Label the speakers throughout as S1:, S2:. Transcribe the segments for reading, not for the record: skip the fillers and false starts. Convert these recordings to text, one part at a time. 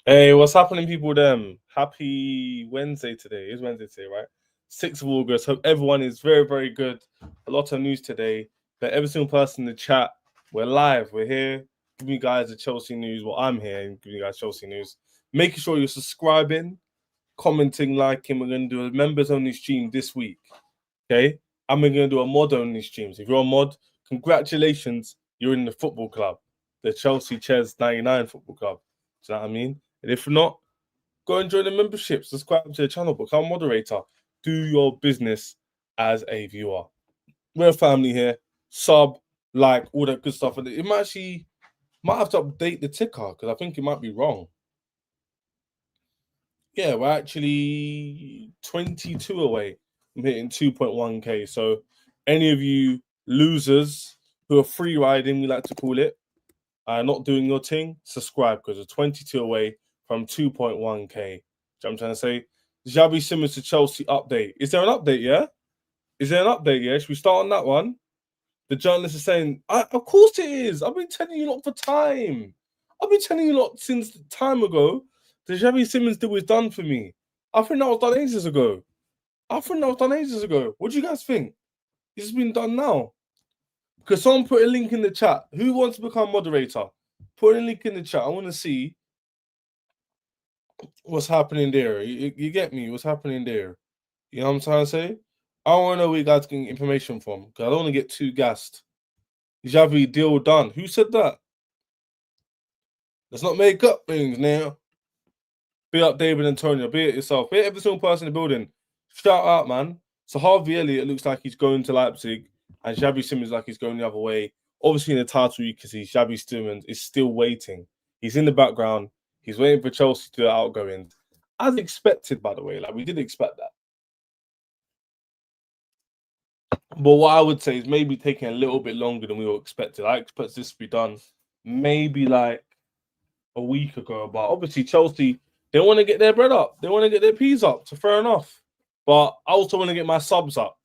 S1: Hey, what's happening, people? Happy Wednesday today. It's Wednesday today, right? 6th of August. Hope everyone is very, very good. A lot of news today. But every single person in the chat, we're live. We're here. Giving you guys the Chelsea news. Well, I'm here and giving you guys Chelsea news. Making sure you're subscribing, commenting, liking. We're going to do a members only stream this week. Okay? And we're going to do a mod only stream. So if you're a mod, congratulations. You're in the football club, the Chelsea Chairs 99 football club. Do you know what I mean? And if not, go and join the membership. Subscribe to the channel, become a moderator. Do your business as a viewer. We're a family here. Sub, like, all that good stuff. And it might have to update the ticker because I think it might be wrong. Yeah, we're actually 22 away from hitting 2.1k. So any of you losers who are free riding, we like to call it, not doing your thing, subscribe because we're 22 away from 2.1k. You know what I'm trying to say? Xavi Simons to Chelsea update. Is there an update, yeah? Is there an update, yeah? Should we start on that one? The journalist is saying, of course it is. I've been telling you lot for time. I've been telling you lot since time ago. The Xavi Simons deal is done for me. I think that was done ages ago. What do you guys think? This has been done now. Because someone put a link in the chat. Who wants to become moderator? Put a link in the chat. I want to see what's happening there. You get me? What's happening there? You know what I'm trying to say? I want to know where you guys getting information from because I don't want to get too gassed. Xavi deal done. Who said that? Let's not make up things now. Be up David Antonio. Be it yourself. Be it every single person in the building. Shout out, man. So Harvey Elliott looks like he's going to Leipzig, and Xavi Simons like he's going the other way. Obviously, in the title, you can see Xavi Simons is still waiting. He's in the background. He's waiting for Chelsea to do outgoing. As expected, by the way. Like, we did expect that. But what I would say is maybe taking a little bit longer than we were expected. I expect this to be done maybe like a week ago. But obviously, Chelsea, they want to get their bread up. They want to get their peas up. So fair enough. But I also want to get my subs up.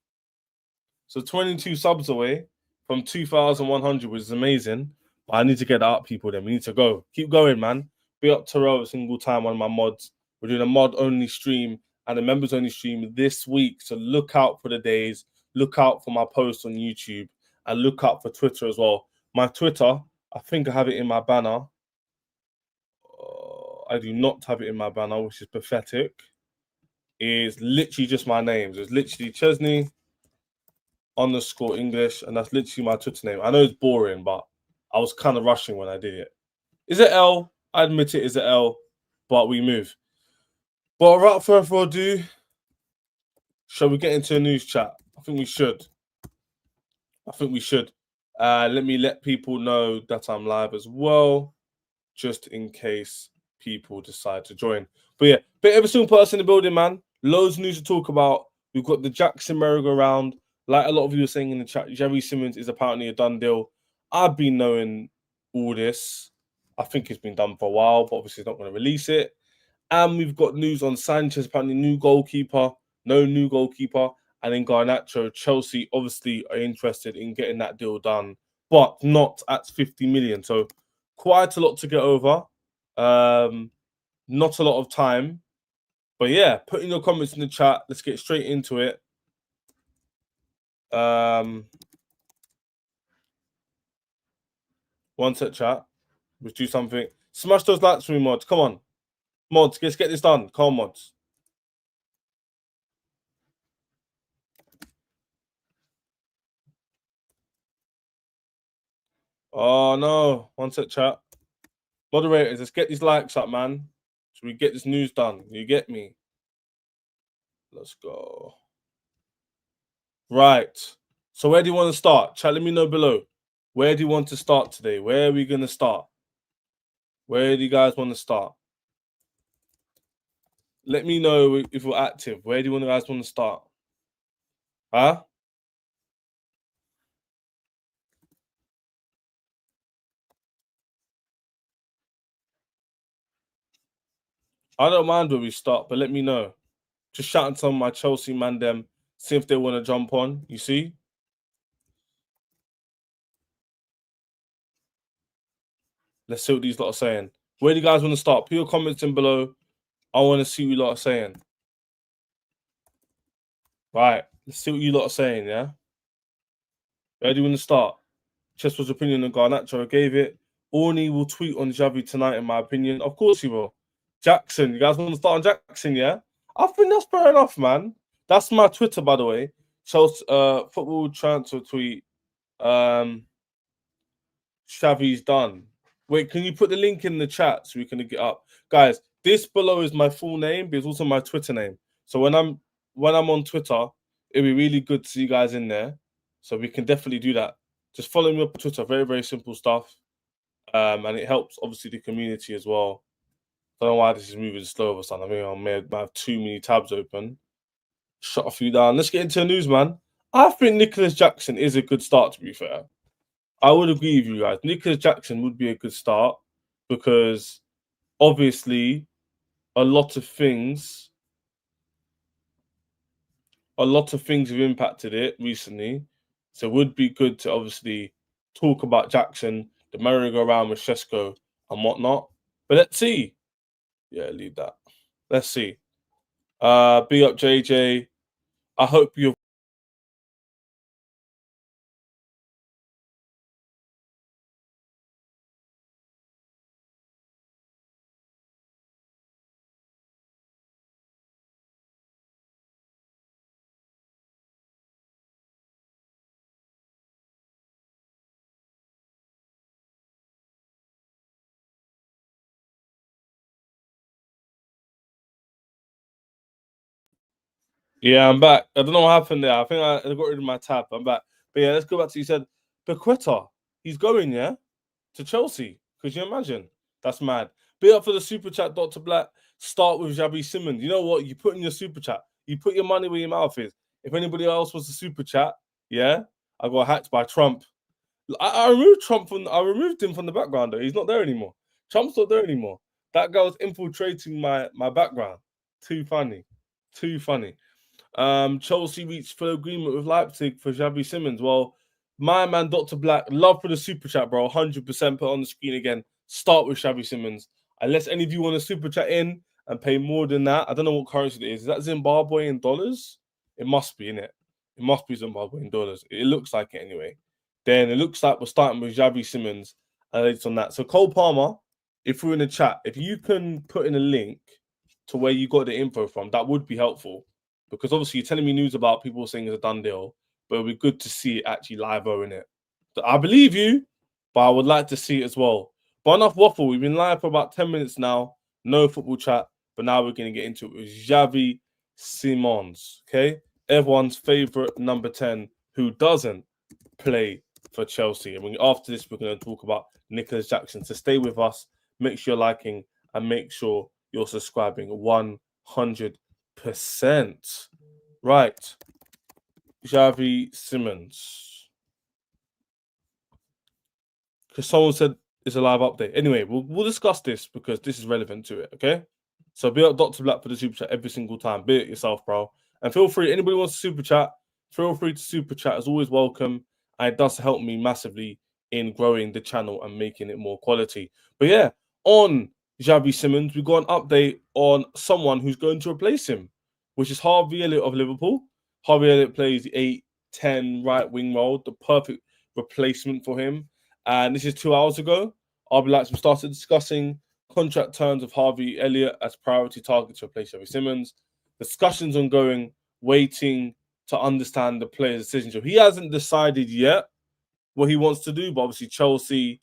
S1: So 22 subs away from 2,100, which is amazing. But I need to get that up, people. Then we need to go. Keep going, man. Be up to row a single time on my mods. We're doing a mod-only stream and a members-only stream this week. So look out for the days. Look out for my posts on YouTube. And look out for Twitter as well. My Twitter, I think I have it in my banner. I do not have it in my banner, which is pathetic. It's literally just my names. It's literally Chesney _ English, and that's literally my Twitter name. I know it's boring, but I was kind of rushing when I did it. Is it L? I admit it is an L, but we move. But without further ado, shall we get into a news chat? I think we should. Let me let people know that I'm live as well, just in case people decide to join. But yeah, but every single person in the building, man. Loads of news to talk about. We've got the Jackson merry-go-round. Like a lot of you are saying in the chat, Xavi Simons is apparently a done deal. I've been knowing all this. I think it's been done for a while, but obviously it's not going to release it. And we've got news on Sanchez, apparently new goalkeeper, no new goalkeeper. And then Garnacho, Chelsea obviously are interested in getting that deal done, but not at 50 million. So quite a lot to get over. Not a lot of time. But yeah, put in your comments in the chat. Let's get straight into it. One set, chat. Let's do something. Smash those likes for me, mods. Come on. Mods, let's get this done. Come on, mods. Oh, no. One set, chat. Moderators, let's get these likes up, man. So we get this news done. You get me? Let's go. Right. So where do you want to start? Chat, let me know below. Where do you want to start today? Where are we going to start? Where do you guys want to start? Let me know if we're active. Where do you guys want to start? Huh? I don't mind where we start, but let me know. Just shouting some of my Chelsea man them, see if they want to jump on. You see? Let's see what these lot are saying. Where do you guys want to start? Put your comments in below. I want to see what you lot are saying. Right, let's see what you lot are saying, yeah? Where do you want to start? Chester's opinion on Garnacho, I gave it. Orny will tweet on Xavi tonight, in my opinion. Of course he will. Jackson, you guys want to start on Jackson, yeah? I think that's fair enough, man. That's my Twitter, by the way. Chelsea football transfer tweet. Xavi's done. Wait, can you put the link in the chat so we can get up? Guys, this below is my full name, but it's also my Twitter name. So when I'm on Twitter, it'd be really good to see you guys in there. So we can definitely do that. Just follow me up on Twitter. Very, very simple stuff. And it helps obviously the community as well. I don't know why this is moving slow or something. I may have too many tabs open. Shut a few down. Let's get into the news, man. I think Nicolas Jackson is a good start, to be fair. I would agree with you guys. Nicolas Jackson would be a good start because obviously a lot of things have impacted it recently. So it would be good to obviously talk about Jackson, the merry-go-round with Shesko and whatnot. But let's see. Yeah, leave that. Let's see. Big up JJ. I hope you're Yeah, I'm back. I don't know what happened there. I think I got rid of my tab. I'm back. But yeah, let's go back to you said Paqueta. He's going, yeah, to Chelsea. Could you imagine? That's mad. Big up for the super chat, Dr. Black. Start with Xavi Simons. You know what? You put in your super chat. You put your money where your mouth is. If anybody else was to super chat, yeah, I got hacked by Trump. I removed him from the background though. He's not there anymore. Trump's not there anymore. That guy's infiltrating my background. Too funny. Too funny. Chelsea reached full agreement with Leipzig for Xavi Simons. Well, my man, Dr. Black, love for the super chat, bro. 100% put on the screen again. Start with Xavi Simons. Unless any of you want to super chat in and pay more than that. I don't know what currency it is. Is that Zimbabwean dollars? It must be, innit? It must be Zimbabwean dollars. It looks like it anyway. Then it looks like we're starting with Xavi Simons and it's on that. So Cole Palmer, if we're in the chat, if you can put in a link to where you got the info from, that would be helpful. Because obviously you're telling me news about people saying it's a done deal, but it'd be good to see it actually live-o in it. So I believe you, but I would like to see it as well. But enough waffle. We've been live for about 10 minutes now. No football chat, but now we're going to get into it with Xavi Simons. Okay, everyone's favorite number 10 who doesn't play for Chelsea. And after this, we're going to talk about Nicolas Jackson. So stay with us. Make sure you're liking and make sure you're subscribing 100%. Right. Xavi Simons. Because someone said it's a live update. Anyway, we'll discuss this because this is relevant to it, okay? So be up Dr. Black for the super chat every single time. Be it yourself, bro. And feel free, anybody wants to super chat, feel free to super chat. It's always welcome. And it does help me massively in growing the channel and making it more quality. But yeah, on Xavi Simons, we got an update on someone who's going to replace him, which is Harvey Elliott of Liverpool. Harvey Elliott plays the 8-10 right wing role, the perfect replacement for him. And this is 2 hours ago. RB Leipzig started discussing contract terms of Harvey Elliott as priority target to replace Xavi Simons. Discussions ongoing, waiting to understand the player's decision. So he hasn't decided yet what he wants to do, but obviously Chelsea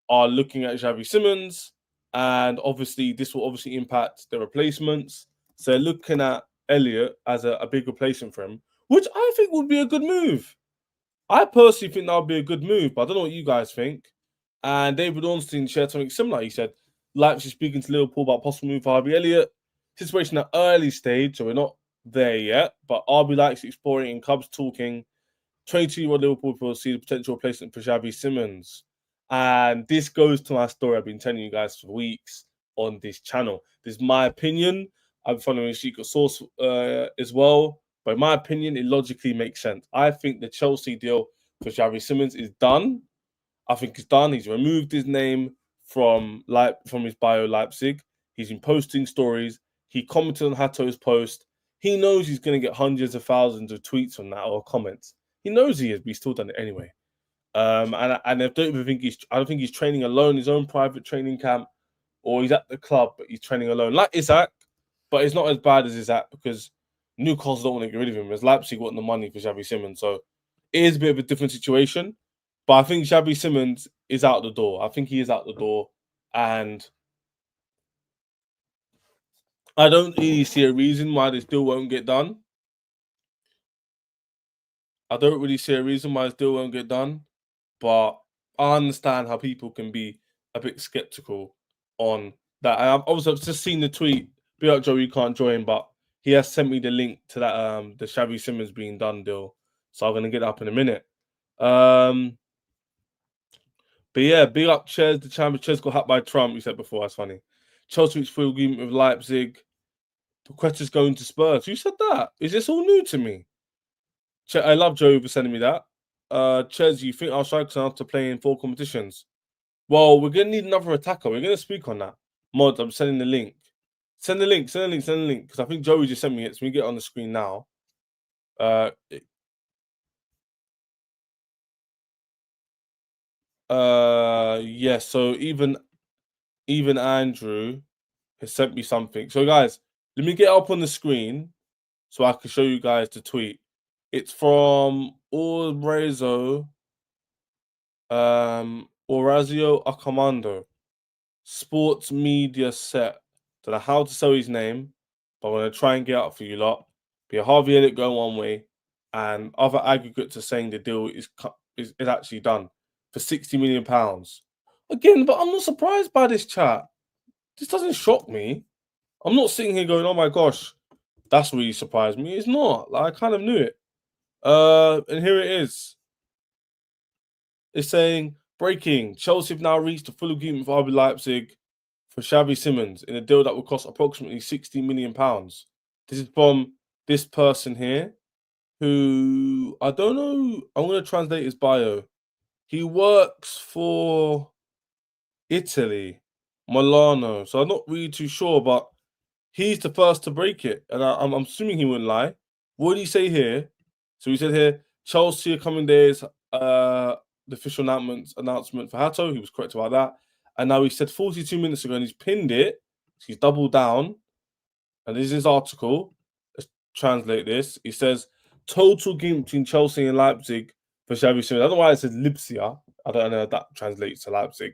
S1: are looking at Xavi Simons, and obviously this will obviously impact the replacements. So they're looking at Elliott as a big replacement for him, which I think would be a good move. I personally think that would be a good move, but I don't know what you guys think. And David Ornstein shared something similar. He said, Leipzig speaking to Liverpool about possible move for Harvey Elliott. Situation at early stage, so we're not there yet. But RB Leipzig exploring and Cubs talking. 22-year-old Liverpool will see the potential replacement for Xavi Simons. And this goes to my story I've been telling you guys for weeks on this channel. This is my opinion. I'm following a secret source as well. But in my opinion, it logically makes sense. I think the Chelsea deal for Xavi Simons is done. I think it's done. He's removed his name from his bio Leipzig. He's been posting stories. He commented on Hato's post. He knows he's going to get hundreds of thousands of tweets on that or comments. He knows he is, but he's still done it anyway. And I don't even think I don't think he's training alone, his own private training camp, or he's at the club, but he's training alone, like Isaac. But it's not as bad as Isaac because Newcastle don't want to get rid of him. As Leipzig want the money for Xavi Simons, so it is a bit of a different situation. But I think Xavi Simons is out the door. I think he is out the door, and I don't really see a reason why this deal won't get done. I don't really see a reason why this deal won't get done, but I understand how people can be a bit skeptical on that. And I've just seen the tweet. Be like Joe, you can't join, but he has sent me the link to that the Xavi Simons being done deal. So I'm gonna get that up in a minute. But yeah, big up Ches, the champion. Ches got hacked by Trump. You said before, that's funny. Chelsea reached full agreement with Leipzig. Paqueta's going to Spurs. Who said that? Is this all new to me? I love Joe for sending me that. Ches, you think our strikers are to play in 4 competitions? Well, we're gonna need another attacker. We're gonna speak on that. Mod, I'm sending the link. Send the link. Because I think Joey just sent me it. So we get it on the screen now. Yeah. So even Andrew has sent me something. So guys, let me get up on the screen so I can show you guys the tweet. It's from Orazio Acamando, sports media set. Don't know how to spell his name, but I'm going to try and get out for you lot. Be a Harvey Elliott going one way, and other aggregates are saying the deal is actually done for £60 million. Again, but I'm not surprised by this chat. This doesn't shock me. I'm not sitting here going, oh my gosh, that's really surprised me. It's not. Like, I kind of knew it. And here it is. It's saying, breaking, Chelsea have now reached a full agreement with RB Leipzig for Xavi Simons in a deal that will cost approximately £60 million. This is from this person here, who, I don't know, I'm going to translate his bio. He works for Italy, Milano, so I'm not really too sure, but he's the first to break it, and I'm assuming he wouldn't lie. What did he say here? So he said here, Chelsea are coming days, the official announcement for Hato. He was correct about that. And now he said 42 minutes ago, and he's pinned it. He's doubled down. And this is his article. Let's translate this. He says, total game between Chelsea and Leipzig for Xavi Simons. I don't know why it says Lipsia. I don't know if that translates to Leipzig.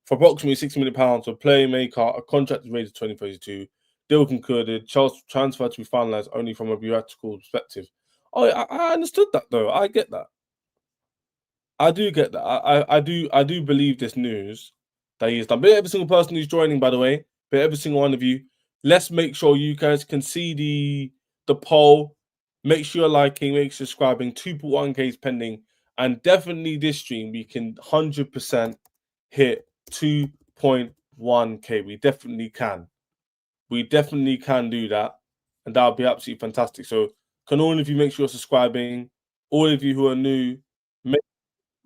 S1: For approximately £60 million for playmaker, a contract is raised to 2032. Deal concluded. Chelsea transfer to be finalised only from a theoretical perspective. Oh, I understood that though. I get that. I do get that. I do believe this news that he's done. But every single person who's joining, by the way, but every single one of you, let's make sure you guys can see the poll. Make sure you're liking, make sure you're subscribing. 2.1k is pending, and definitely this stream we can 100% hit 2.1k. We definitely can. We definitely can do that, and that would be absolutely fantastic. So, can all of you make sure you're subscribing? All of you who are new, make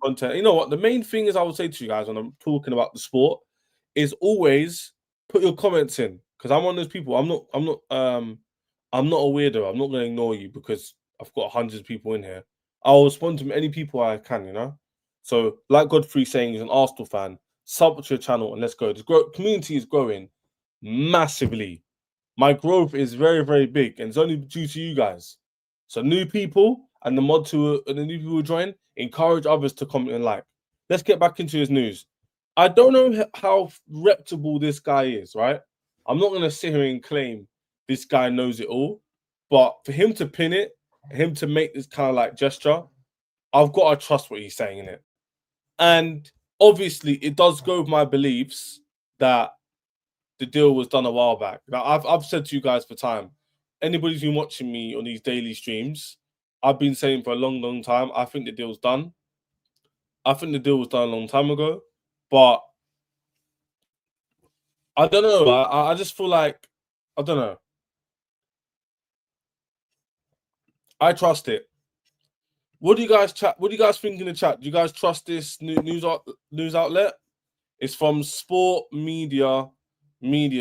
S1: content. You know what? The main thing is I would say to you guys when I'm talking about the sport is always put your comments in, because I'm one of those people. I'm not a weirdo. I'm not going to ignore you because I've got hundreds of people in here. I'll respond to any people I can, you know. So, like Godfrey saying, he's an Arsenal fan. Sub to your channel and let's go. The community is growing massively. My growth is very, very big, and it's only due to you guys. So, new people and the new people who join, encourage others to comment and like. Let's get back into his news. I don't know how reputable this guy is, right? I'm not going to sit here and claim this guy knows it all, but for him to pin it, him to make this kind of like gesture, I've got to trust what he's saying in it. And obviously, it does go with my beliefs that the deal was done a while back. Now, I've said to you guys for time, anybody who's been watching me on these daily streams, I've been saying for a long, long time, I think the deal's done. I think the deal was done a long time ago, but I don't know. I just feel like, I don't know. I trust it. What do you guys chat? What do you guys think in the chat? Do you guys trust this news outlet? It's from Sport Media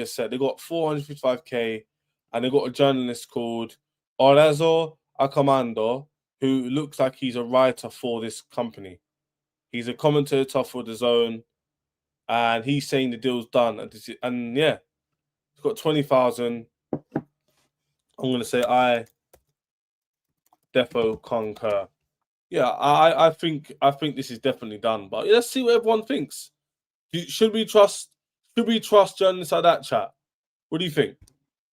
S1: Set. They got 455k, and they got a journalist called Orazo Acamando, who looks like he's a writer for this company. He's a commentator for the Zone, and he's saying the deal's done. And yeah, he's got 20,000. I'm gonna say I defo concur. Yeah, I think this is definitely done. But let's see what everyone thinks. Should we trust journalists like that, chat? What do you think?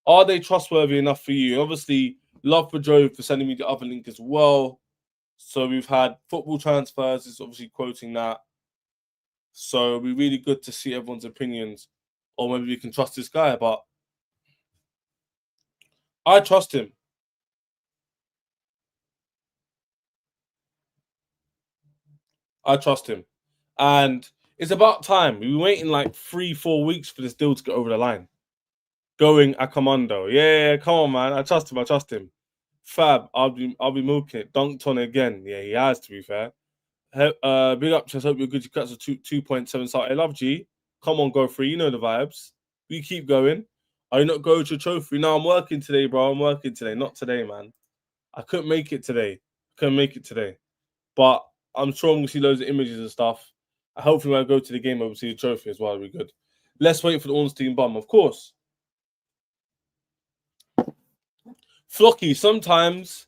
S1: Are they trustworthy enough for you? Obviously, love for Joe for sending me the other link as well. So we've had football transfers, is obviously quoting that. So it'd be really good to see everyone's opinions, or maybe we can trust this guy. But I trust him. I trust him. And it's about time. We've been waiting like 3-4 weeks for this deal to get over the line. Going Acamando. Yeah, come on, man. I trust him. Fab, I'll be milking it. Dunked on again. Yeah, he has, to be fair. Big up, just hope you're good. You catch a 2.7 star. I love G. Come on, go free. You know the vibes. We keep going. Are you not going to a trophy? No, I'm working today, bro. I'm working today. Not today, man. I couldn't make it today. But I'm sure I'm going to see loads of images and stuff. Hopefully, when I go to the game, I will see the trophy as well. It'll be good. Let's wait for the Ornstein bum, of course. Flocky, sometimes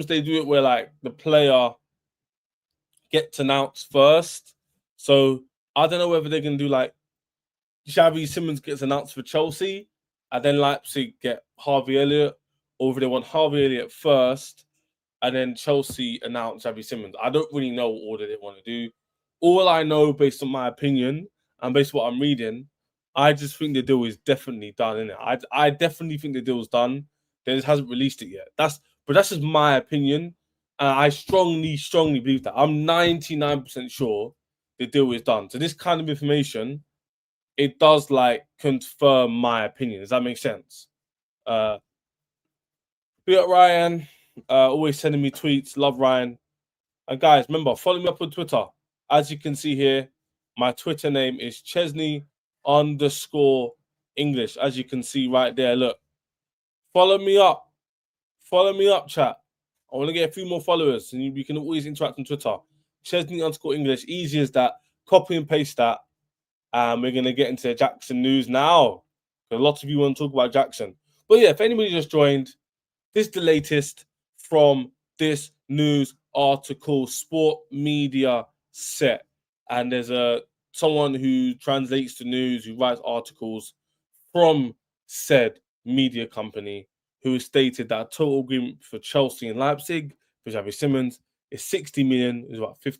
S1: they do it where like the player gets announced first. So I don't know whether they're going to do like Xavi Simons gets announced for Chelsea and then Leipzig get Harvey Elliott, or whether they want Harvey Elliott first and then Chelsea announce Xavi Simons. I don't really know what order they want to do. All I know, based on my opinion and based on what I'm reading, I just think the deal is definitely done, innit? I definitely think the deal's done. They just hasn't released it yet. That's just my opinion. And I strongly believe that. I'm 99% sure the deal is done. So this kind of information, it does like confirm my opinion. Does that make sense? Be up Ryan. Always sending me tweets. Love Ryan. And guys, remember, follow me up on Twitter. As you can see here, my Twitter name is Chesney_English. As you can see right there, look. Follow me up. Chat. I want to get a few more followers, and we can always interact on Twitter. Chesney_English. Easy as that. Copy and paste that. And we're going to get into Jackson news now. A lot of you want to talk about Jackson. But yeah, if anybody just joined, this is the latest from this news article, Sport Media Set. And there's someone who translates the news, who writes articles from said media company, who has stated that a total agreement for Chelsea and Leipzig for Xavi Simons is 60 million, is about 2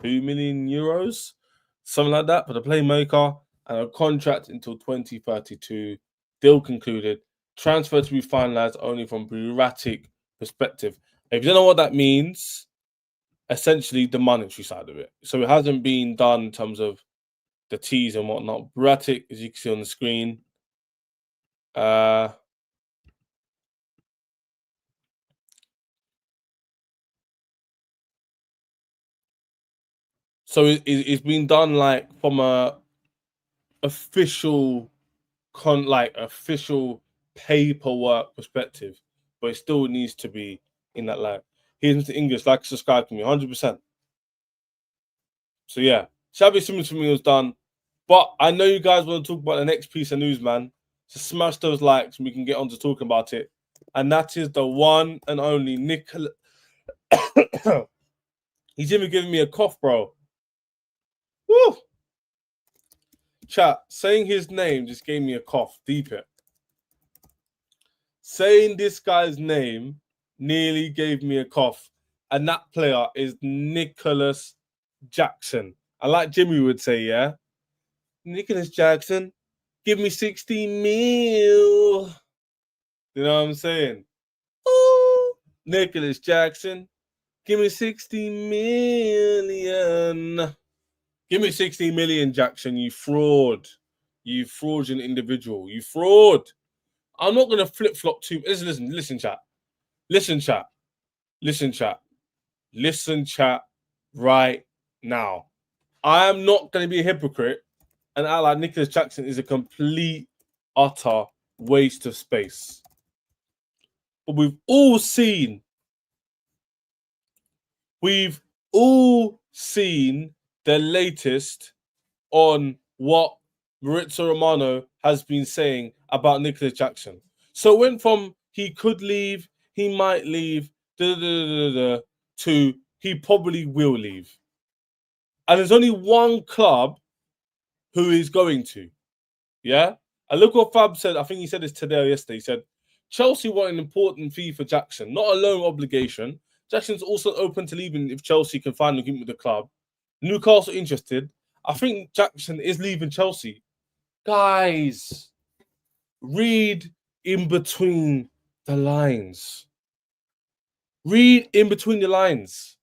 S1: million euros, something like that, for the playmaker, and a contract until 2032. Deal concluded. Transfer to be finalized only from bureaucratic perspective. If you don't know what that means, essentially the monetary side of it. So it hasn't been done in terms of the T's and whatnot. Bureaucratic, as you can see on the screen. So it's been done like from a official official paperwork perspective, but it still needs to be in that light. Here's Mr. English, like, subscribe to me, 100%. So yeah, Xavi Simons for me was done, but I know you guys want to talk about the next piece of news, man. So smash those likes and we can get on to talking about it. And that is the one and only Nicolas. He's even giving me a cough, bro. Woo! Chat, saying his name just gave me a cough. Deep it. Saying this guy's name nearly gave me a cough. And that player is Nicolas Jackson. I like Jimmy would say, yeah? Nicolas Jackson, give me 60 mil. You know what I'm saying? Ooh, Nicolas Jackson, give me 60 million. Give me 60 million, Jackson, you fraud. You fraudulent individual. You fraud. I'm not going to flip-flop too much. Listen, chat. Listen, chat right now. I am not going to be a hypocrite and act like Nicolas Jackson is a complete, utter waste of space. But we've all seen the latest on what Maurizio Romano has been saying about Nicolas Jackson. So it went from he could leave, he might leave, to he probably will leave. And there's only one club who is going to. Yeah? And look what Fab said. I think he said this today or yesterday. He said, Chelsea want an important fee for Jackson, not a loan obligation. Jackson's also open to leaving if Chelsea can find an agreement with the club. Newcastle interested. I think Jackson is leaving Chelsea. Guys, read in between the lines. Read in between the lines.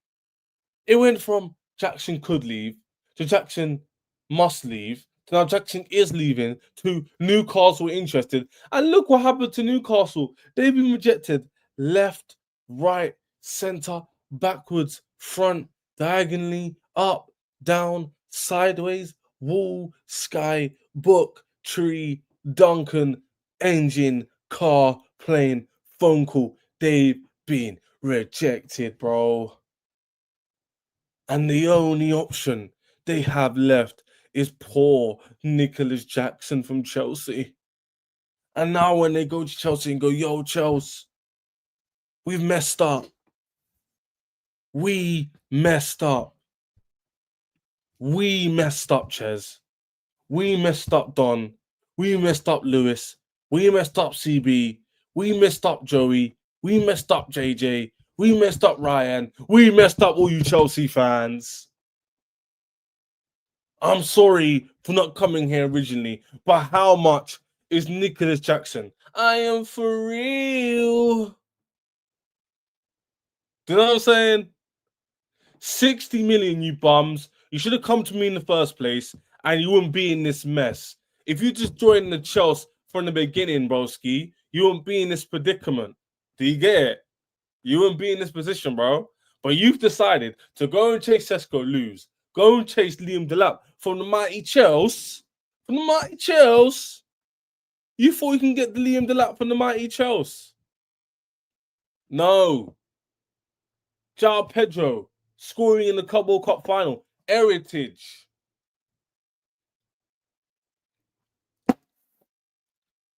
S1: It went from Jackson could leave to Jackson must leave to now Jackson is leaving to Newcastle interested. And look what happened to Newcastle. They've been rejected left, right, centre, backwards, front, diagonally, up, down, sideways, wall, sky, book, tree, Duncan, engine, car, plane, phone call. They've been rejected, bro. And the only option they have left is poor Nicolas Jackson from Chelsea. And now when they go to Chelsea and go, yo, Chelsea, we've messed up. We messed up. We messed up, Ches. We messed up, Don. We messed up, Lewis. We messed up, CB. We messed up, Joey. We messed up, JJ. We messed up, Ryan. We messed up, all you Chelsea fans. I'm sorry for not coming here originally, but how much is Nicolas Jackson? I am for real. Do you know what I'm saying? 60 million, you bums. You should have come to me in the first place and you wouldn't be in this mess. If you just joined the Chelsea from the beginning, broski, you wouldn't be in this predicament. Do you get it? You wouldn't be in this position, bro. But you've decided to go and chase Sesko, lose. Go and chase Liam Delap from the mighty Chelsea. From the mighty Chelsea. You thought you can get the Liam Delap from the mighty Chelsea? No. João Pedro scoring in the World Cup final. Heritage.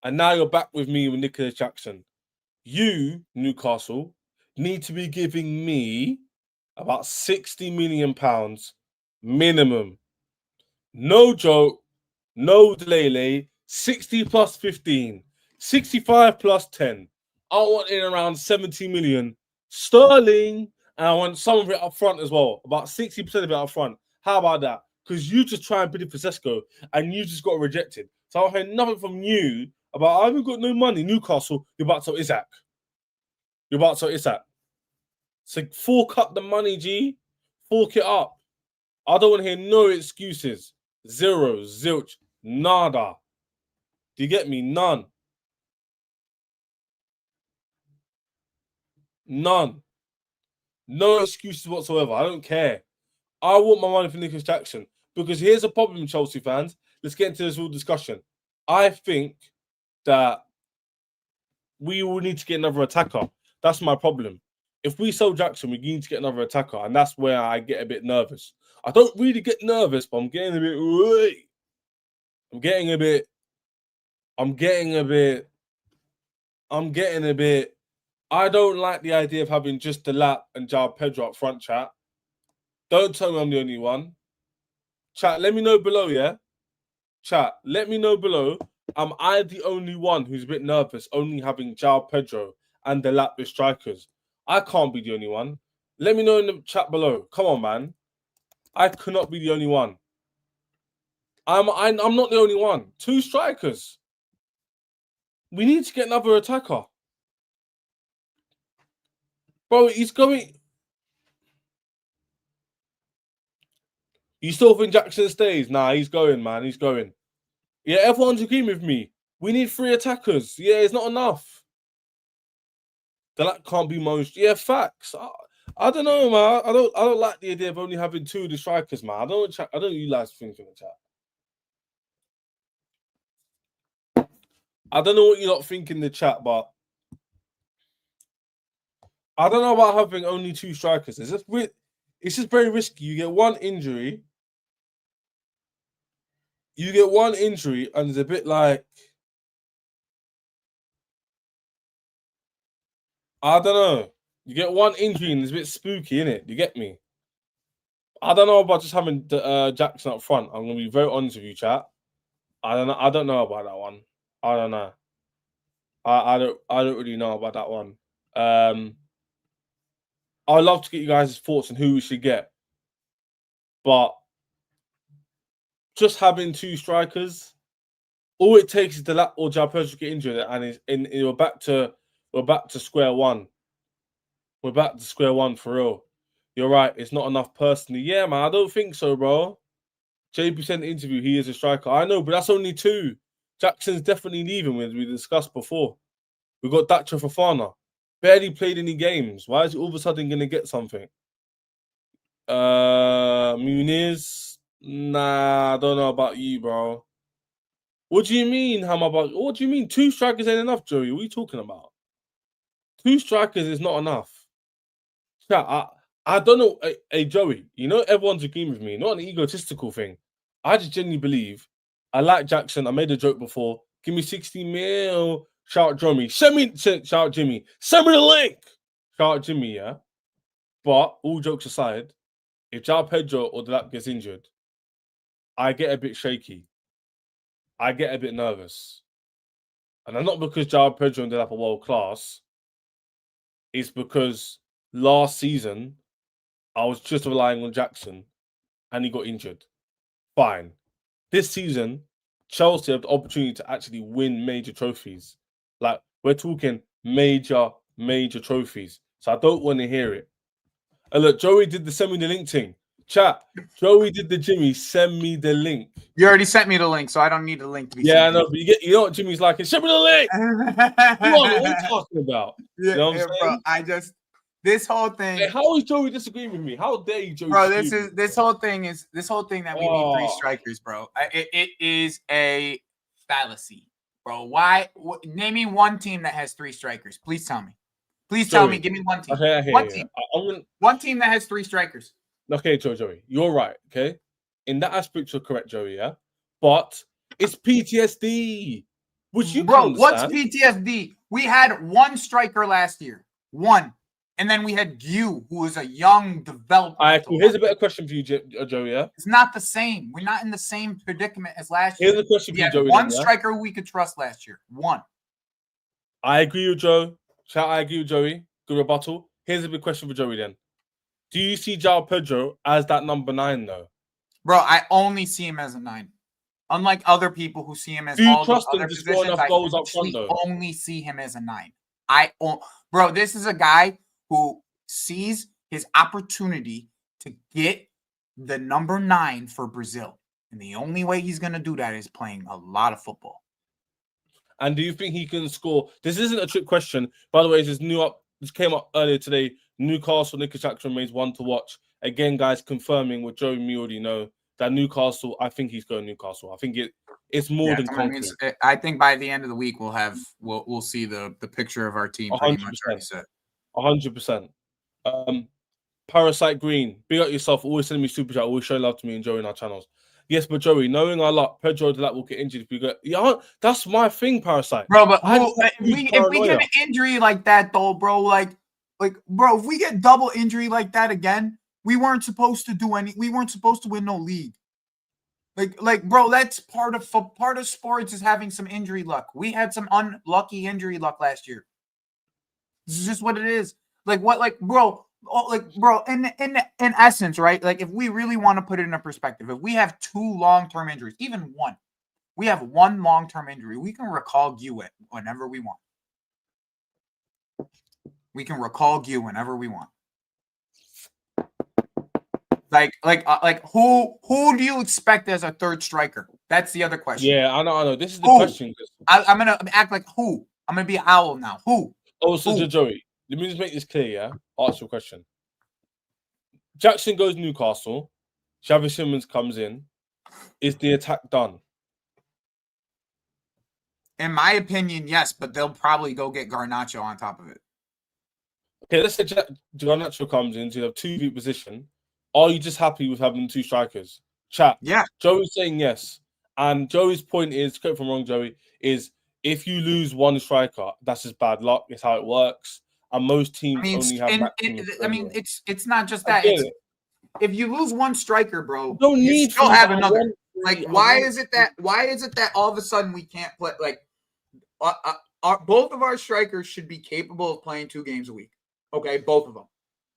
S1: And now you're back with me with Nicolas Jackson. You, Newcastle, need to be giving me about £60 million minimum. No joke, no delay, 60 plus 15, 65 plus 10. I want in around 70 million sterling, and I want some of it up front as well, about 60% of it up front. How about that? Because you just try and bid it for Sesko, and you just got rejected. So I heard nothing from you about, I haven't got no money. Newcastle, you're about to tell Isaac. You're about to tell Isaac. So fork up the money, G. Fork it up. I don't want to hear no excuses. Zero, zilch, nada. Do you get me? None. None. No excuses whatsoever. I don't care. I want my money for Nicolas Jackson. Because here's a problem, Chelsea fans. Let's get into this whole discussion. I think that we will need to get another attacker. That's my problem. If we sell Jackson, we need to get another attacker. And that's where I get a bit nervous. I don't really get nervous, but I'm getting a bit... I don't like the idea of having just Delap and João Pedro up front, chat. Don't tell me I'm the only one. Chat, let me know below, yeah? Chat, let me know below. Am I the only one who's a bit nervous only having João Pedro and Delap as strikers? I can't be the only one. Let me know in the chat below. Come on, man. I cannot be the only one. I'm not the only one. 2 strikers. We need to get another attacker. Bro, he's going... You still think Jackson stays? Nah, he's going, man. He's going. Yeah, everyone's agreeing with me. We need 3 attackers. Yeah, it's not enough. That can't be most... Yeah, facts. I don't know, man. I don't like the idea of only having 2 of the strikers, man. I don't you guys think in the chat. I don't know what you're not thinking in the chat, but I don't know about having only 2 strikers. It's just very risky. You get one injury. And it's a bit like, I don't know. You get one injury and it's a bit spooky, innit? You get me? I don't know about just having Jackson up front. I'm gonna be very honest with you, chat. I don't know. I don't know about that one. I don't know. I don't really know about that one. I'd love to get you guys' thoughts on who we should get, but just having 2 strikers, all it takes is the lap or Jalpers to get injured, and we're back to square one. We're back to square one for real. You're right. It's not enough personally. Yeah, man. I don't think so, bro. JP sent the interview. He is a striker. I know, but that's only 2. Jackson's definitely leaving, as we discussed before. We got Dacho Fofana. Barely played any games. Why is he all of a sudden going to get something? Muniz? Nah, I don't know about you, bro. What do you mean? What do you mean? 2 strikers ain't enough, Joey? What are you talking about? 2 strikers is not enough. Yeah, I don't know. Hey, Joey, you know everyone's agreeing with me. Not an egotistical thing. I just genuinely believe. I like Jackson. I made a joke before. Give me 60 mil. Shout Jimmy. Shout Jimmy. Send me the link. Shout Jimmy, yeah. But all jokes aside, if João Pedro or Delap gets injured, I get a bit shaky. I get a bit nervous. And not because João Pedro and Delap are world class. It's because last season, I was just relying on Jackson and he got injured. Fine. This season, Chelsea have the opportunity to actually win major trophies. Like, we're talking major trophies. So I don't want to hear it. And look, Joey did the send me the link thing. Chat, Joey did the Jimmy, send me the link.
S2: You already sent me the link, so I don't need the link to be
S1: sent. Yeah, I know, but you know what Jimmy's like? Send me the link. Come on, what are you talking about?
S2: Yeah,
S1: you know what I'm
S2: saying? This whole thing.
S1: Hey, how is Joey disagreeing with me? How dare you, Joey?
S2: Bro, this whole thing that we need 3 strikers, bro. It is a fallacy, bro. Why? Name me one team that has 3 strikers. Please tell me. Please tell me. Give me one team.
S1: Okay,
S2: one team. One team that has 3 strikers.
S1: Okay, Joey, you're right. Okay, in that aspect, you're correct, Joey. Yeah, but it's PTSD. Which you
S2: bro, what's PTSD? We had 1 striker last year. 1. And then we had Gu, who was a young developer.
S1: All right, cool. Here's a better question for you, Joey. Yeah,
S2: it's not the same. We're not in the same predicament as last
S1: year.
S2: Here's
S1: a question for you, Joey.
S2: 1 striker we could trust last year. 1.
S1: I agree with Joe. I agree with Joey. Good rebuttal. Here's a big question for Joey then. Do you see João Pedro as that number 9 though?
S2: Bro, I only see him as a 9. Unlike other people who see him as
S1: all the other positions, I
S2: only see him as a 9. Bro, this is a guy who sees his opportunity to get the number 9 for Brazil. And the only way he's going to do that is playing a lot of football.
S1: And do you think he can score? This isn't a trick question. By the way, this came up earlier today. Newcastle, Nicolas Jackson remains one to watch. Again, guys, confirming what Joe and me already know, that Newcastle, I think he's going Newcastle. I think it's more than concrete.
S2: I think by the end of the week, we'll see the picture of our team pretty much already set.
S1: 100%. Parasite Green, big up yourself. Always sending me super chat. Always show love to me and Joey in our channels. Yes, but Joey, knowing our luck, Pedro Delap will get injured if we get. Yeah, that's my thing, Parasite.
S2: Bro, but if we get an injury like that, though, bro, bro, if we get double injury like that again, we weren't supposed to We weren't supposed to win no league. Bro, that's part of sports is having some injury luck. We had some unlucky injury luck last year. This is just what it is. Bro, in essence, right? If we really want to put it in a perspective, if we have 2 long-term injuries, even 1, we have 1 long-term injury, we can recall Gu whenever we want. We can recall Gu whenever we want. Who do you expect as a 3rd striker? That's the other question.
S1: Yeah, I know. This is the question.
S2: I'm gonna act like who? I'm gonna be an owl now. Who?
S1: Oh, so Joey, let me just make this clear, yeah? Ask your question. Jackson goes Newcastle. Xavi Simons comes in. Is the attack done?
S2: In my opinion, yes, but they'll probably go get Garnacho on top of it.
S1: Okay, let's say Garnacho comes in to have 2v position. Are you just happy with having 2 strikers? Chat.
S2: Yeah.
S1: Joey's saying yes. And Joey's point is, correct if I'm wrong, Joey, is if you lose one striker, that's just bad luck. It's how it works. And most teams only have maximum.
S2: It's not just that. It's if you lose one striker, bro,
S1: don't
S2: you
S1: need
S2: still have another. Like, why is it that all of a sudden we can't play? Like, both of our strikers should be capable of playing 2 games a week. Okay, both of them,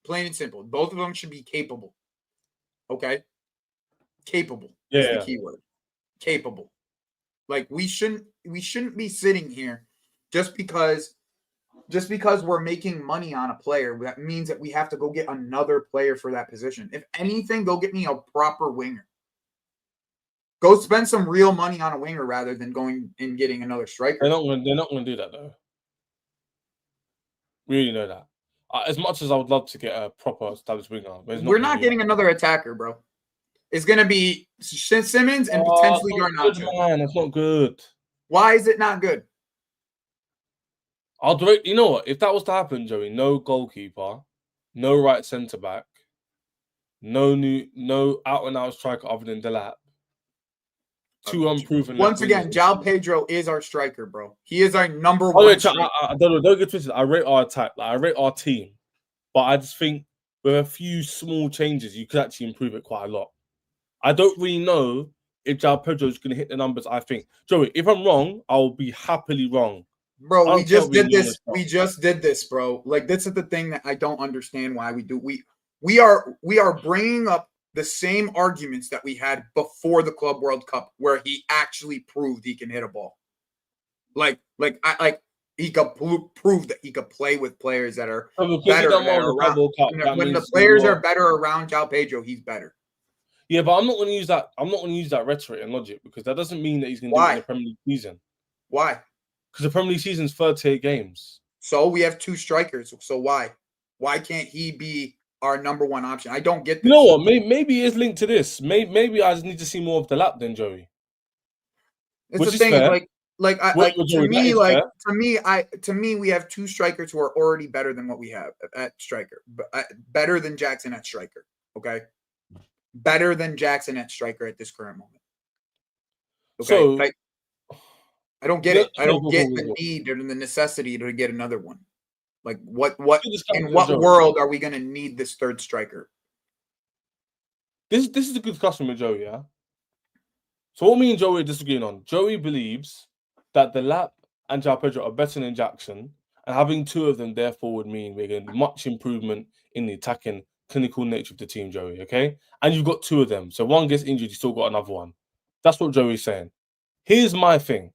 S2: plain and simple. Both of them should be capable. Okay, capable is the key word. Capable. Like, we shouldn't be sitting here just because we're making money on a player. That means that we have to go get another player for that position. If anything, go get me a proper winger. Go spend some real money on a winger rather than going and getting another striker.
S1: They're not going to do that, though. We really know that. As much as I would love to get a proper established winger,
S2: we're not getting another attacker, bro. It's going to be Simmons and potentially Garnacho.
S1: Man, that's not good.
S2: Why is it not good?
S1: You know what? If that was to happen, Joey, no goalkeeper, no right centre back, no out and out striker other than Delap. 2 unproven.
S2: Once again, João Pedro is our striker, bro. He is our number one.
S1: I don't know. Don't get twisted. I rate our attack. Like, I rate our team, but I just think with a few small changes, you could actually improve it quite a lot. I don't really know if João Pedro is going to hit the numbers. I think, Joey, if I'm wrong, I'll be happily wrong.
S2: Bro, we just did this. We just did this, bro. Like, this is the thing that I don't understand why we do. We are bringing up the same arguments that we had before the Club World Cup, where he actually proved he can hit a ball. He could prove that he could play with players that are better around. When the players are better around João Pedro, he's better.
S1: Yeah, but I'm not going to use that. I'm not going to use that rhetoric and logic, because that doesn't mean that he's going to do it in the Premier League season.
S2: Why?
S1: Because the Premier League season is 38 games.
S2: So we have 2 strikers. So why? Why can't he be our number 1 option? I don't get this.
S1: You know what? Maybe it's linked to this. Maybe I just need to see more of the lap than Joey.
S2: It's the thing, to me, we have 2 strikers who are already better than what we have at striker, better than Jackson at striker. Okay, better than Jackson at striker at this current moment. Okay, I don't get it. I don't get the need or the necessity to get another one. Like, what in what world are we going to need this 3rd striker?
S1: This is a good discussion with Joey, yeah? So what me and Joey are disagreeing on, Joey believes that the Lap and João Pedro are better than Jackson, and having 2 of them therefore would mean we're getting much improvement in the attacking clinical nature of the team, Joey, okay? And you've got 2 of them. So one gets injured, you still got another one. That's what Joey's saying. Here's my thing.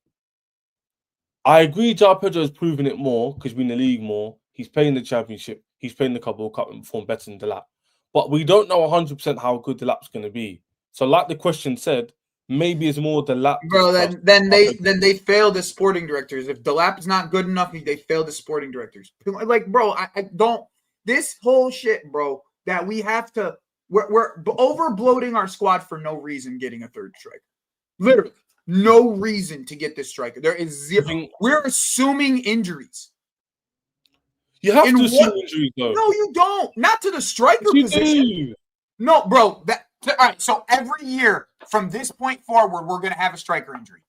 S1: I agree João Pedro has proven it more because we're in the league more. He's playing the championship. He's playing the Club World Cup and performed better than the Lap. But we don't know 100% how good the Lap's going to be. So like the question said, maybe it's more the Lap.
S2: Bro, then they failed as sporting directors. If the Lap is not good enough, they failed as sporting directors. Like, bro, I don't. This whole shit, bro, that we have to. We're over bloating our squad for no reason. Getting a 3rd striker, literally no reason to get this striker. There is 0. We're assuming injuries.
S1: You have to assume injuries, though.
S2: No, you don't. Not to the striker position. Do. No, bro. All right. So every year from this point forward, we're going to have a striker injury.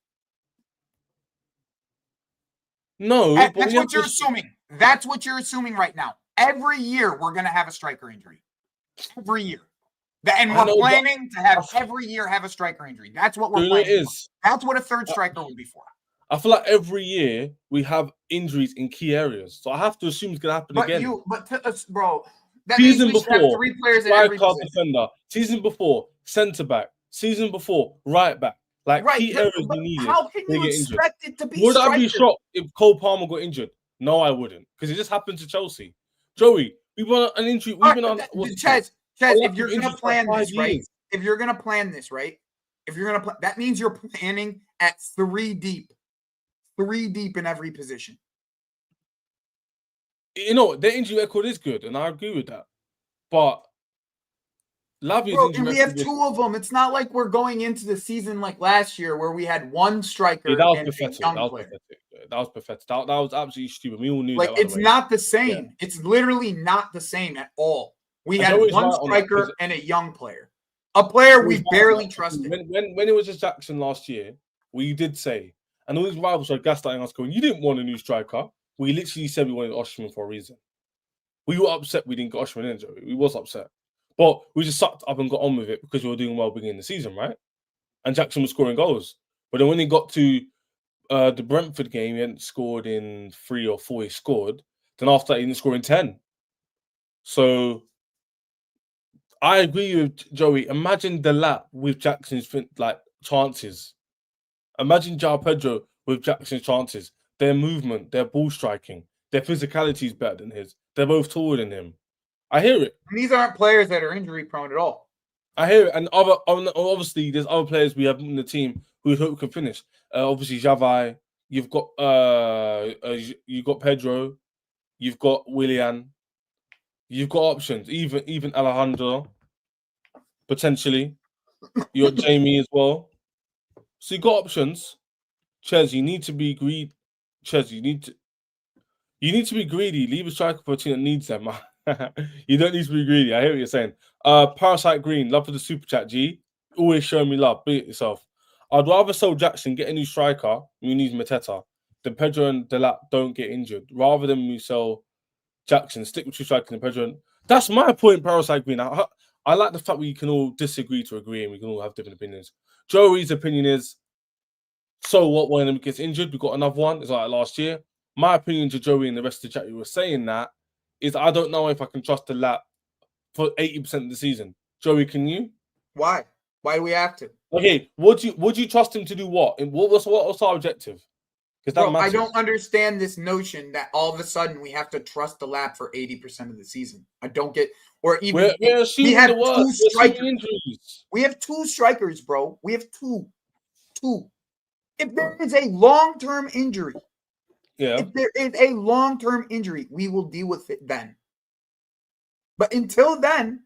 S1: No,
S2: that's what you're assuming. That's what you're assuming right now. Every year we're going to have a striker injury. Every year. And we're planning to have every year have a striker injury. That's what we're planning. That's what a 3rd striker would be for.
S1: I feel like every year we have injuries in key areas, so I have to assume it's going to happen again.
S2: But to us, bro, that
S1: season
S2: means we
S1: before,
S2: have 3 players in every position.
S1: Defender. Season before, centre back. Season before, right back. Like, key areas we needed.
S2: How can you expect it to be?
S1: Would I be shocked if Cole Palmer got injured? No, I wouldn't, because it just happened to Chelsea. Joey, we've got an injury. We've been on.
S2: Chaz, if you're going to plan this, right? If you're going to plan this, right? If you're going to that means you're planning at 3 deep. 3 deep in every position.
S1: You know, their injury record is good, and I agree with that. But Lavia's
S2: and we have two of them. It's not like we're going into the season like last year where we had one striker
S1: that was
S2: and
S1: pathetic.
S2: a young player.
S1: That was pathetic. That was absolutely stupid. We all knew
S2: like,
S1: that.
S2: It's not the same. Yeah. It's literally not the same at all. We had one striker and a young player. A player we barely trusted.
S1: When it was just Jackson last year, we did say, and all these rivals were gaslighting us going, you didn't want a new striker. We literally said we wanted Osimhen for a reason. We were upset we didn't get Osimhen in, Joey. We was upset. But we just sucked up and got on with it because we were doing well beginning the season, right? And Jackson was scoring goals. But then when he got to the Brentford game, he hadn't scored in 3 or 4, he scored. Then after that, he didn't score in 10. So I agree with Joey. Imagine the lap with Jackson's chances. Imagine João Pedro with Jackson's chances. Their movement, their ball striking, their physicality is better than his. They're both taller than him. I hear it.
S2: And these aren't players that are injury prone at all.
S1: I hear it. And obviously, there's other players we have in the team who hope can finish. Obviously, Xavi. You've got Pedro. You've got Willian. You've got options. Even Alejandro. Potentially. You got Jamie as well. So you got options. Ches, you need to be greedy. Ches, you need to be greedy. Leave a striker for a team that needs them. You don't need to be greedy. I hear what you're saying. Parasite Green, love for the super chat, G. Always showing me love. Be it yourself. I'd rather sell Jackson, get a new striker, we need Mateta, than Pedro and Delap don't get injured. Rather than we sell Jackson, stick with two strikers and Pedro. That's my point, Parasite Green. I like the fact we can all disagree to agree and we can all have different opinions. Joey's opinion is, so what when he gets injured? We got another one. It's like last year. My opinion to Joey and the rest of the chat who were saying that is I don't know if I can trust the lap for 80% of the season. Joey, can you?
S2: Why? Why do we have to?
S1: Okay, would you trust him to do what? And what's our objective?
S2: Because I don't understand this notion that all of a sudden we have to trust the lap for 80% of the season. I don't get, or even we have two strikers. We have two strikers, bro. We have two. If there is a long-term injury, if there is a long-term injury, we will deal with it then. But until then,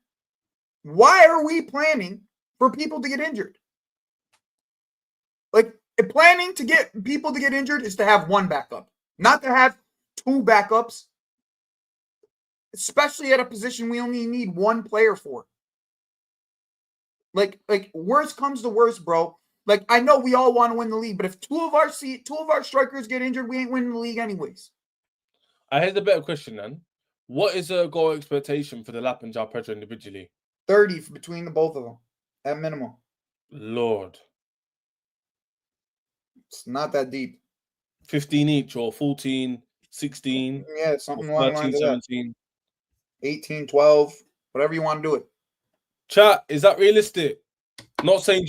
S2: why are we planning for people to get injured? Like, planning to get people to get injured is to have one backup, not to have two backups, especially at a position we only need one player for. Like worst comes to worst, bro. Like, I know we all want to win the league, but if two of our strikers get injured, we ain't winning the league anyways.
S1: I had a better question then. What is a goal expectation for the Lap and João Pedro individually?
S2: 30 between the both of them, at minimum.
S1: Lord.
S2: It's not that deep.
S1: 15 each or 14, 16.
S2: Yeah, something along 13, 17. 18, 12, whatever you want to do it.
S1: Chat, is that realistic? I'm not saying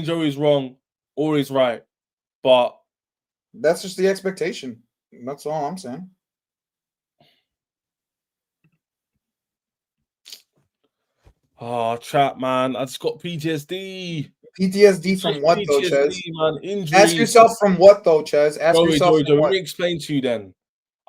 S1: Joey's wrong or he's right, but
S2: that's just the expectation. That's all I'm saying.
S1: Oh, chat, man. I just got PTSD.
S2: PTSD from what, though, Ches?
S1: Man. Injuries.
S2: Ask yourself from what, though, Ches? Ask yourself from what?
S1: Let me explain to you then.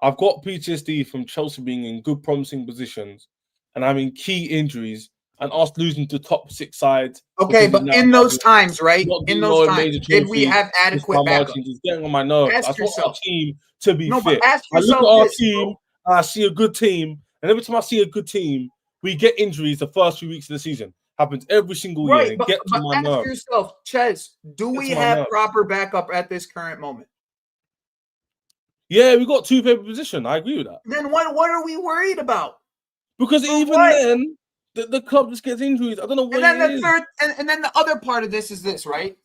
S1: I've got PTSD from Chelsea being in good, promising positions and having key injuries and us losing to top 6 sides.
S2: Okay, but in those times, right? In those times, did we have adequate backup?
S1: It's getting on my nerves. I want our team to be fit.
S2: But ask yourself,
S1: I look at our team, I see a good team, and every time I see a good team, we get injuries the first few weeks of the season. Happens every single year.
S2: But ask yourself, Ches, do we have proper backup at this current moment?
S1: Yeah, we got 2 paper position. I agree with that.
S2: Then what are we worried about?
S1: Because even then, the club just gets injuries. I don't know what it is.
S2: And then the other part of this is this, right?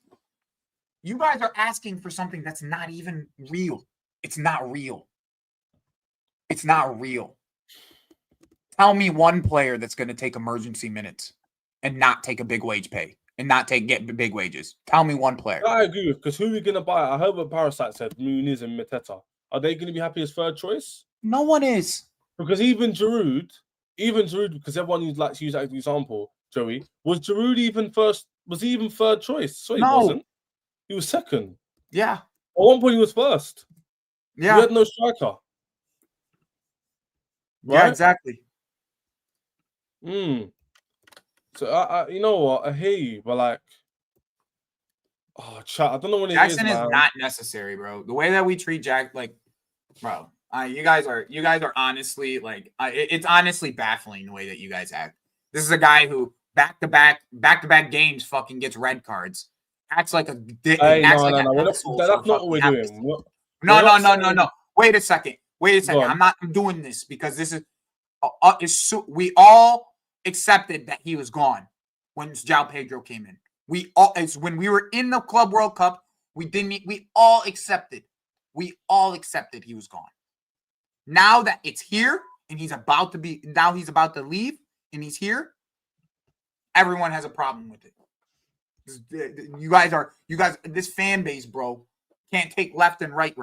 S2: You guys are asking for something that's not even real. It's not real. It's not real. Tell me one player that's going to take emergency minutes and not take a big wage pay and not get big wages. Tell me one player.
S1: I agree with, because who are we going to buy? I heard what Parasite said, Muniz and Mateta. Are they going to be happy as third choice?
S2: No one is.
S1: Because even Giroud, because everyone likes to use that as an example, Joey, was Giroud even first? Was he even third choice? So he wasn't. He was second.
S2: Yeah.
S1: At one point, he was first.
S2: Yeah.
S1: He had no striker.
S2: Right? Yeah, exactly.
S1: So you know what? I hear you, but like, oh, chat. I don't know what
S2: Jackson
S1: it is,
S2: is
S1: man.
S2: not necessary, bro. The way that we treat Jack, like, bro, you guys are honestly like, it's honestly baffling the way that you guys act. This is a guy who back to back games fucking gets red cards. Acts like a
S1: Hey,
S2: acts
S1: no,
S2: like
S1: no,
S2: an
S1: no.
S2: asshole
S1: That's
S2: for
S1: not what
S2: fucking
S1: we're
S2: half the
S1: doing.
S2: season.
S1: We're not
S2: No.
S1: saying.
S2: Wait a second.
S1: Go on.
S2: I'm doing this because this is we all accepted that he was gone when João Pedro came in. It's when we were in the Club World Cup, we all accepted he was gone. Now that it's here and he's about to leave and he's here, everyone has a problem with it. You guys, this fan base, bro, can't take left and right.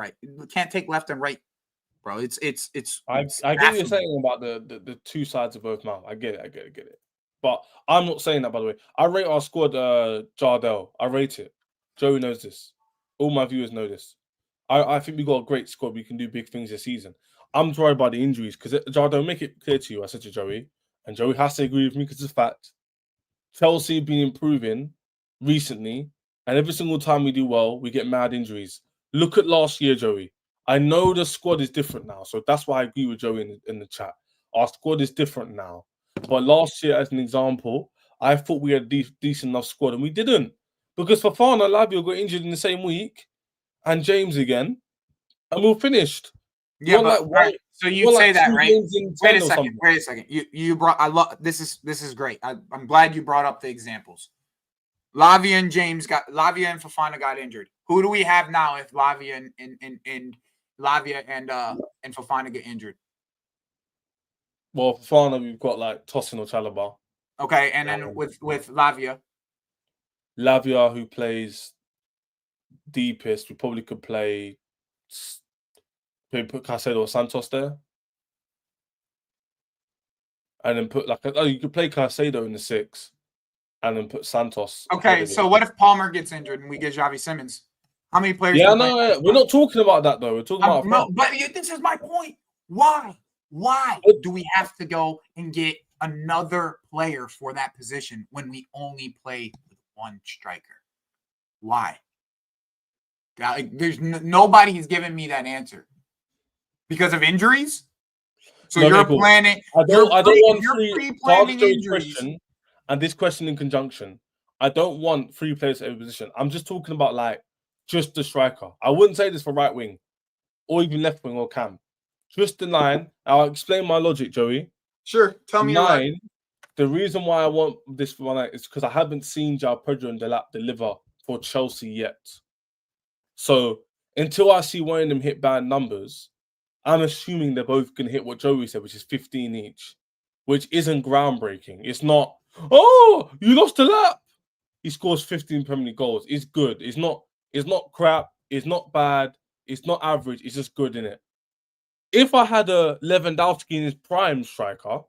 S2: Can't take left and right, bro. It's
S1: I get what you're saying about the two sides of both mouths. I get it. But I'm not saying that, by the way. I rate our squad, Jardel. I rate it. Joey knows this. All my viewers know this. I think we got a great squad. We can do big things this season. I'm worried about the injuries because Jardel, make it clear to you. I said to Joey, and Joey has to agree with me because it's a fact. Chelsea have been improving recently, and every single time we do well, we get mad injuries. Look at last year, Joey. I know the squad is different now, so that's why I agree with Joey in the chat. Our squad is different now. But last year, as an example, I thought we had a decent enough squad, and we didn't. Because Fofana Lavio got injured in the same week, and James again, and we were finished.
S2: Yeah, but right, so you'd say that, right? Wait a second. You brought. I love this is great. I'm glad you brought up the examples. Lavia and Fofana got injured. Who do we have now if Lavia and Fofana get injured?
S1: Well, Fofana, we've got like Tosin or Chalobah.
S2: Okay, and then with Lavia,
S1: who plays deepest, we probably could play. Put Caicedo or Santos there, and then put you could play Caicedo in the 6, and then put Santos.
S2: Okay, so what if Palmer gets injured and we get Xavi Simons? How many players?
S1: Yeah, no, we're not talking about that though. We're talking about
S2: no, but this is my point. Why do we have to go and get another player for that position when we only play with one striker? Why? There's nobody has given me that answer. Because of injuries? So you're planning.
S1: I don't want pre-planning injuries. Question, and this question in conjunction. I don't want 3 players at every position. I'm just talking about just the striker. I wouldn't say this for right wing, or even left wing or cam. Just the 9. I'll explain my logic, Joey.
S2: Sure. Tell me
S1: 9. The reason why I want this one is because I haven't seen João Pedro and Delap deliver for Chelsea yet. So until I see one of them hit bad numbers, I'm assuming they're both going to hit what Joey said, which is 15 each, which isn't groundbreaking. It's not, oh, you lost a lap. He scores 15 Premier League goals. It's good. It's not crap. It's not bad. It's not average. It's just good, innit? If I had a Lewandowski in his prime striker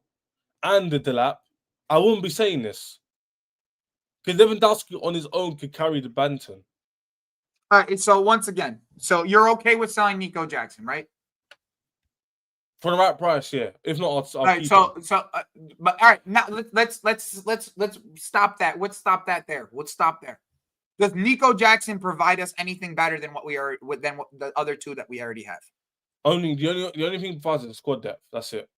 S1: and a Delap, I wouldn't be saying this. Because Lewandowski on his own could carry the Banton.
S2: All right, so once again, so you're okay with selling Nico Jackson, right?
S1: For the right price, yeah. If not, I'll
S2: all right,
S1: keep
S2: but all right, now let's stop that. Let's stop that there. Let's stop there. Does Nico Jackson provide us anything better than what the other 2 that we already have?
S1: The only thing provides is squad depth. That's it.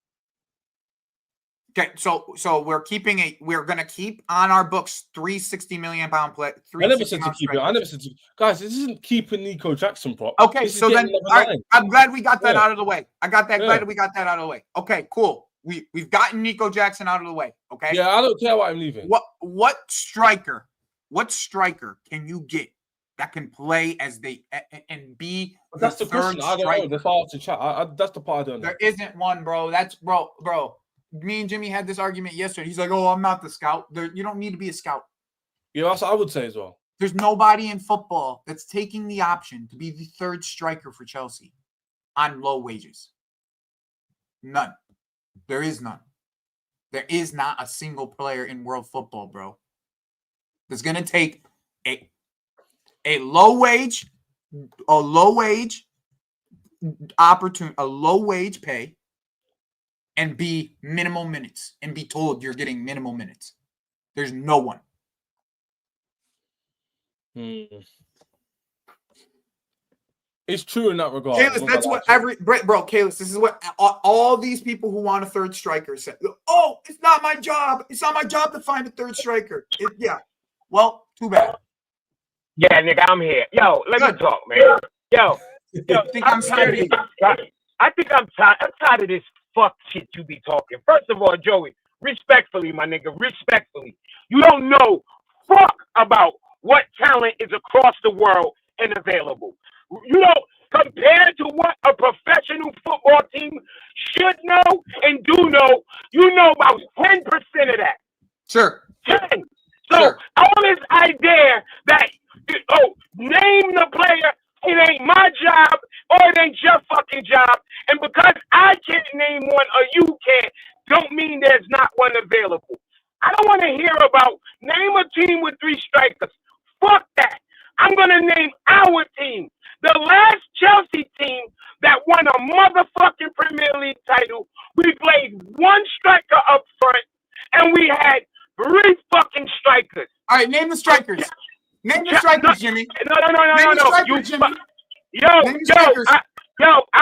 S2: Okay, so we're gonna keep on our books 360 million pound play.
S1: I never said to keep it. I never said to guys. This isn't keeping Nico Jackson prop.
S2: Okay, so then all right, I'm glad we got that out of the way. Glad we got that out of the way. Okay, cool. We've gotten Nico Jackson out of the way. Okay.
S1: Yeah, I don't care why I'm leaving.
S2: What striker can you get that can play as and be?
S1: But that's the question. I don't know. That's all to chat. That's the part I don't know.
S2: There isn't one, bro. That's bro. Me and Jimmy had this argument yesterday. He's like, "Oh, I'm not the scout. You don't need to be a scout."
S1: Yeah, that's what I would say as well.
S2: There's nobody in football that's taking the option to be the 3rd striker for Chelsea on low wages. None. There is none. There is not a single player in world football, bro, that's going to take a low wage opportunity, a low wage pay, and be minimal minutes and be told you're getting minimal minutes. There's no one.
S1: It's true in that regard.
S2: Kalis, that's what Kalis, this is what all these people who want a third striker say. Oh, it's not my job. It's not my job to find a third striker. Yeah. Well, too bad.
S3: Yeah, nigga, I'm here. Yo, let me talk, man. Yo,
S2: I think I'm scared of you.
S3: I think I'm tired. I'm tired of this fuck shit you be talking. First of all, Joey, respectfully, my nigga, respectfully, you don't know fuck about what talent is across the world and available. You know, compared to what a professional football team should know and do know, you know about 10% of that.
S2: Sure.
S3: 10. So
S2: sure.
S3: All this idea that, name the player, it ain't my job or it ain't your fucking job. And because I can't name one or you can't, don't mean there's not one available. I don't want to hear about name a team with 3 strikers. Fuck that. I'm going to name our team. The last Chelsea team that won a motherfucking Premier League title, we played 1 striker up front, and we had 3 fucking strikers.
S2: All right, name the strikers. Name the strikers, Jimmy.
S3: No. I'm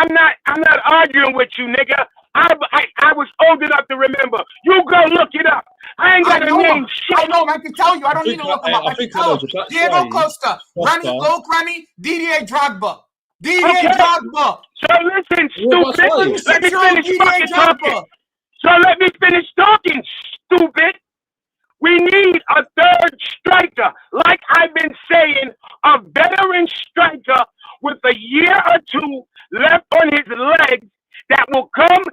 S3: not arguing with you, nigga. I was old enough to remember. You go look it up. I ain't got to name shit.
S2: I know him. I can tell you. I don't need to look him up. I can tell you. Diego Costa, Remy, Didier Drogba. Drogba.
S3: So listen, stupid. Let me finish fucking talking. So let me finish talking, stupid. We need a third striker. Like I've been saying, a veteran striker with a year or 2 left on his legs that will come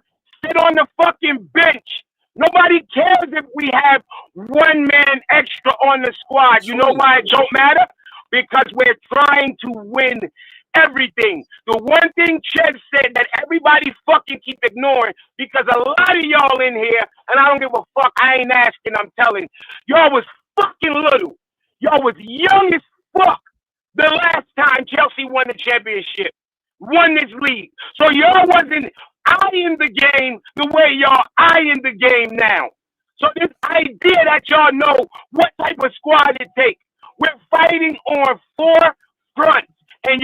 S3: sit on the fucking bench. Nobody cares if we have 1 man extra on the squad. You know why it don't matter? Because we're trying to win everything. The one thing Ched said that everybody fucking keep ignoring, because a lot of y'all in here, and I don't give a fuck, I ain't asking, I'm telling, y'all was fucking little. Y'all was young as fuck the last time Chelsea won the championship, won this league. So y'all wasn't eyeing the game the way y'all eyeing the game now. So this idea that y'all know what type of squad it takes, we're fighting on 4 fronts, and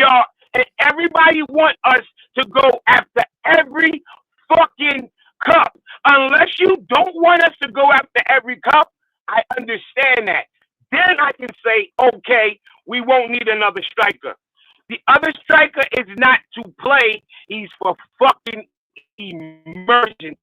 S3: everybody want us to go after every fucking cup. Unless you don't want us to go after every cup, I understand that. Then I can say, okay, we won't need another striker. The other striker is not to play. He's for fucking emergency.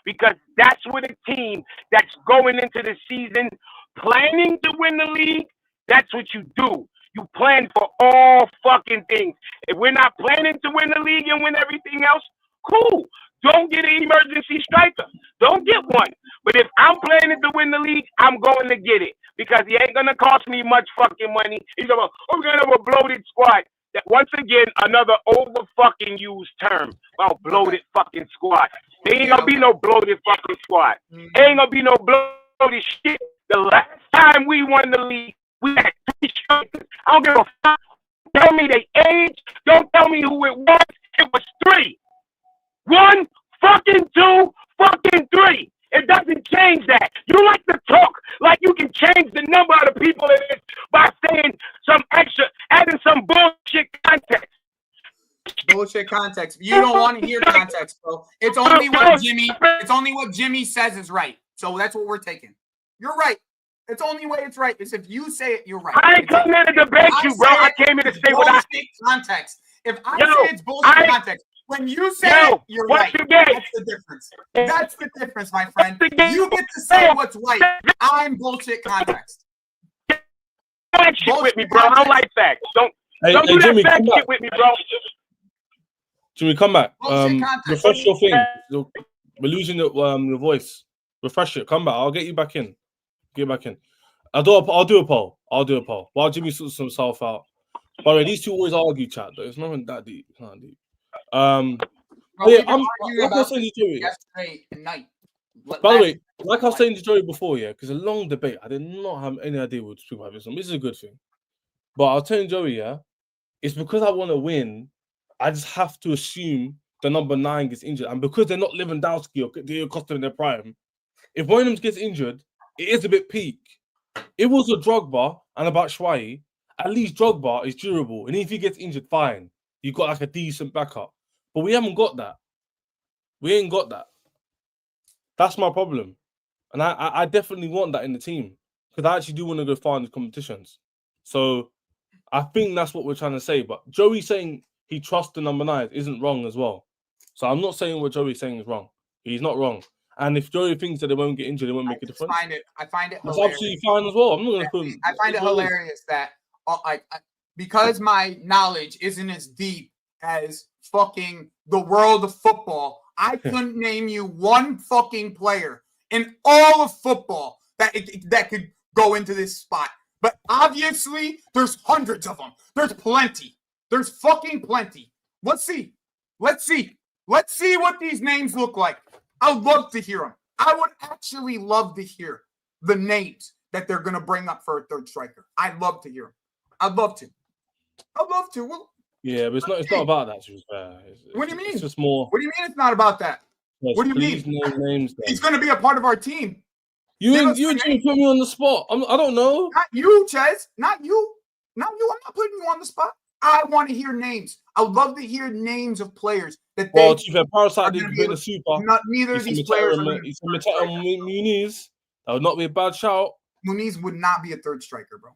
S3: Because that's what a team that's going into the season planning to win the league, that's what you do. You plan for all fucking things. If we're not planning to win the league and win everything else, cool. Don't get an emergency striker. Don't get one. But if I'm planning to win the league, I'm going to get it. Because he ain't going to cost me much fucking money. He's going to we're going to have a bloated squad. That once again, another over fucking used term about bloated fucking squad. There ain't going to be no bloated fucking squad. There ain't going to be no bloated shit. The last time we won the league, we had 3 strikers. I don't give a fuck. Tell me they age. Don't tell me who it was. It was 3. 1, fucking 2, fucking 3. It doesn't change that. You like to talk like you can change the number of the people it is by saying some extra, adding some bullshit context.
S2: Bullshit context. You don't want to hear context, bro. It's only what Jimmy says is right. So that's what we're taking. You're right. It's the only way it's right. Is if you say it, you're right.
S3: I ain't coming in to debate you, bro. I came in to say what I
S2: context. If I say it's bullshit context, when you say it, you're right. That's the difference. That's the difference, my friend. You get to say what's right. I'm bullshit context.
S3: Don't shit with me, bro. I don't like facts. Don't do
S1: Jimmy,
S3: that fact shit with me, bro.
S1: Jimmy, come back. Refresh your thing. We're losing the voice. Refresh it. Come back. I'll get you back in. Get back in. I'll do a poll. While Jimmy sorts himself out. By the way, these two always argue, chat. Though it's nothing that deep. It's not deep. Yeah, I'm like I was saying to Joey
S2: yesterday night.
S1: By the way, like I was saying to Joey before, yeah, because a long debate. I did not have any idea what to speak about this. This is a good thing. But I was telling Joey, yeah, it's because I want to win. I just have to assume the number 9 gets injured, and because they're not Lewandowski or Diego Costa in their prime, if one of them gets injured, it is a bit peak. It was a Drogba and about Batshuayi. At least Drogba is durable, and if he gets injured, fine. You've got like a decent backup. But we haven't got that. We ain't got that. That's my problem. And I definitely want that in the team because I actually do want to go far in the competitions. So I think that's what we're trying to say. But Joey saying he trusts the number 9 isn't wrong as well. So I'm not saying what Joey's saying is wrong. He's not wrong. And if Joey thinks that they won't get injured, it won't make a difference.
S2: I find it
S1: That's
S2: hilarious.
S1: absolutely fine as well. I'm not going to put him.
S2: I find it hilarious that because my knowledge isn't as deep as fucking the world of football, I couldn't name you one fucking player in all of football that could go into this spot. But obviously, there's hundreds of them. There's plenty. There's fucking plenty. Let's see. Let's see what these names look like. I would love to hear them. I would actually love to hear the names that they're going to bring up for a third striker. I'd love to hear them. I'd love to. Well,
S1: yeah, but it's not about that.
S2: What do you mean?
S1: It's just more.
S2: What do you mean it's not about that?
S1: Yes,
S2: what do you mean?
S1: Name names,
S2: he's going to be a part of our team.
S1: You put me on the spot. I don't know.
S2: Not you, Ches. Not you. I'm not putting you on the spot. I want to hear names. I would love to hear names of players that they.
S1: Well, Chief Parasite didn't win the Super.
S2: Neither of these players.
S1: He's a Mateo Muniz. That would not be a bad shout.
S2: Muniz would not be a third striker, bro.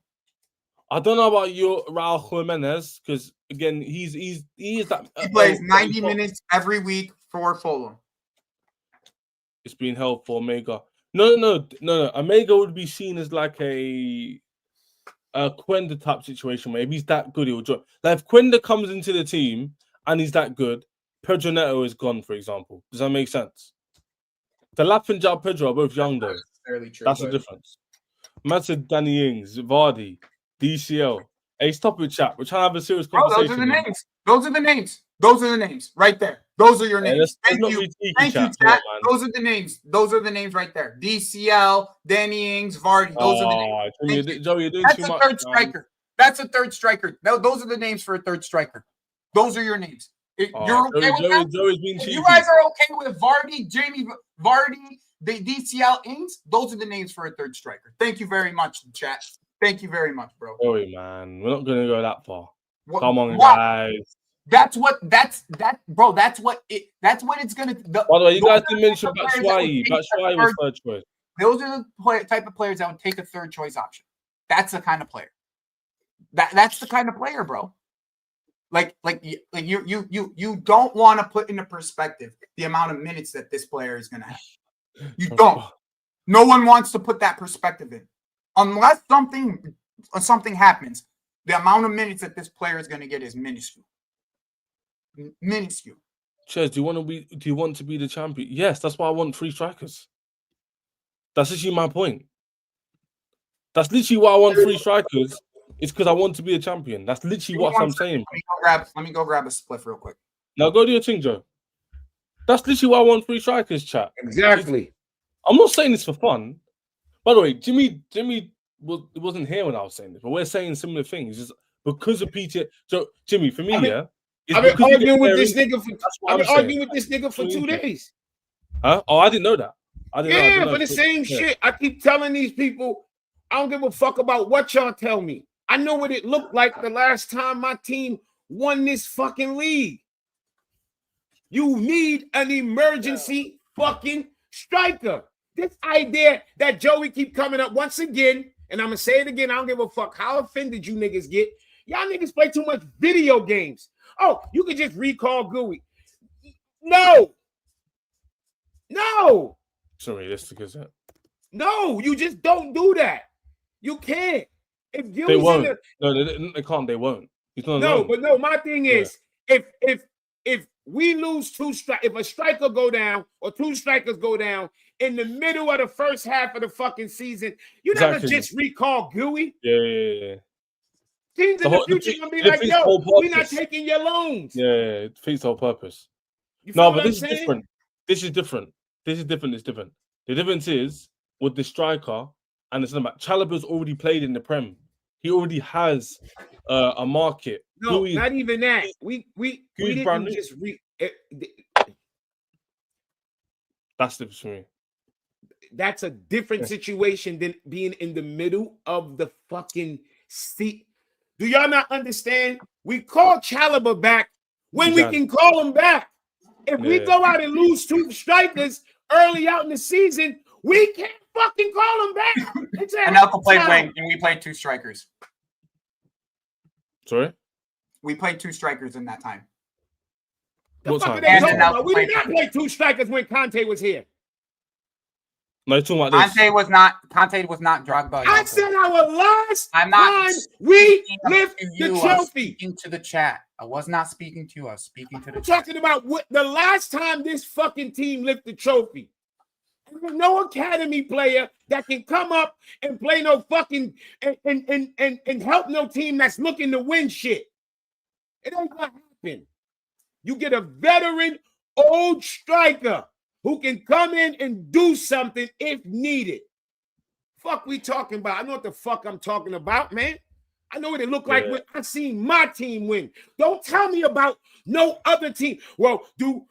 S1: I don't know about you, Raul Jimenez, because again, he is that.
S2: He plays 90 minutes every week for Fulham.
S1: It's been held for Omega. No. Omega would be seen as like a Quenda type situation where if he's that good, he'll join. Like if Quenda comes into the team and he's that good, Pedro Neto is gone, for example. Does that make sense? The Lap and Jao Pedro are both young though. That's the difference. Man said Danny Ings, Vardy, DCL. Hey, stop it, chat. We're trying to have a serious conversation.
S2: Those are the names. Those are the names right there. Those are your names. Thank you, chat. Those are the names. Those are the names right there. DCL, Danny Ings, Vardy. Those are the names.
S1: Joey, you're doing
S2: That's
S1: too
S2: a
S1: much.
S2: Third striker. That's a third striker. Those are the names for a third striker. Those are your names. You're okay with that?
S1: Joey's being cheeky.
S2: You guys are okay with Vardy, Jamie Vardy, the DCL Ings? Those are the names for a third striker. Thank you very much, chat. Thank you very much, bro.
S1: Sorry, man. We're not gonna go that far.
S2: Come
S1: on, guys.
S2: That's what it's gonna.
S1: By the way, you guys didn't mention Batshuayi. Batshuayi was third choice.
S2: Those are the type of players that would take a third choice option. That's the kind of player. That's the kind of player, bro. Like you don't want to put into perspective the amount of minutes that this player is gonna have. You don't. No one wants to put that perspective in. Unless something happens, the amount of minutes that this player is going to get is minuscule. Minuscule.
S1: Ches, do you want to be the champion? Yes, that's why I want 3 strikers. That's literally my point. That's literally why I want 3 strikers. It's because I want to be a champion. That's literally what I'm saying.
S2: Let me go grab a spliff real quick.
S1: Now go do your thing, Joe. That's literally why I want 3 strikers, chat.
S4: Exactly.
S1: I'm not saying this for fun. By the way, Jimmy wasn't here when I was saying this, but we're saying similar things. It's just because of PTA. So, Jimmy, for me, I've
S4: been arguing with this nigga for 2 days.
S1: Huh? Oh, I didn't know that.
S4: For the same shit. I keep telling these people, I don't give a fuck about what y'all tell me. I know what it looked like the last time my team won this fucking league. You need an emergency fucking striker. This idea that Joey keep coming up once again, and I'm going to say it again, I don't give a fuck how offended you niggas get. Y'all niggas play too much video games. Oh, you could just recall Gooey. No.
S1: So realistic is that?
S4: No, you just don't do that. You can't. If
S1: they won't. They can't. They won't.
S4: My thing is, if we lose 2 strikers, if a striker go down or 2 strikers go down in the middle of the first half of the fucking season, you're not gonna just recall Gooey.
S1: Yeah.
S4: Teams in the future gonna be like, yo, we're not taking your loans.
S1: Yeah, it defeats the whole purpose. But this is different. This is different. It's different. The difference is with the striker, and it's not about Chalobah's already played in the Prem. He already has a market.
S4: No, not even that. We didn't just
S1: That's the difference for me.
S4: that's a different situation than being in the middle of the fucking seat. Do y'all not understand? We call Chalobah back when we can call him back. If we go out and lose 2 strikers early out in the season, we can't fucking call him back.
S2: And Elko played wing, and we played 2 strikers.
S1: Sorry?
S2: We played 2 strikers in that time.
S4: The fuck are they talking about? We did not play 2 strikers when Conte was here.
S1: No, you're talking about this.
S2: Conte was not Drogba.
S4: I said our last time we lift the trophy.
S2: Speaking to the chat. I was not speaking to you. I was speaking to the chat.
S4: Talking about what the last time this fucking team lifted the trophy. There's no academy player that can come up and play no fucking and help no team that's looking to win shit. It ain't gonna happen. You get a veteran old striker who can come in and do something if needed. Fuck we talking about? I know what the fuck I'm talking about, man. I know what it looked like when I seen my team win. Don't tell me about no other team. Well, do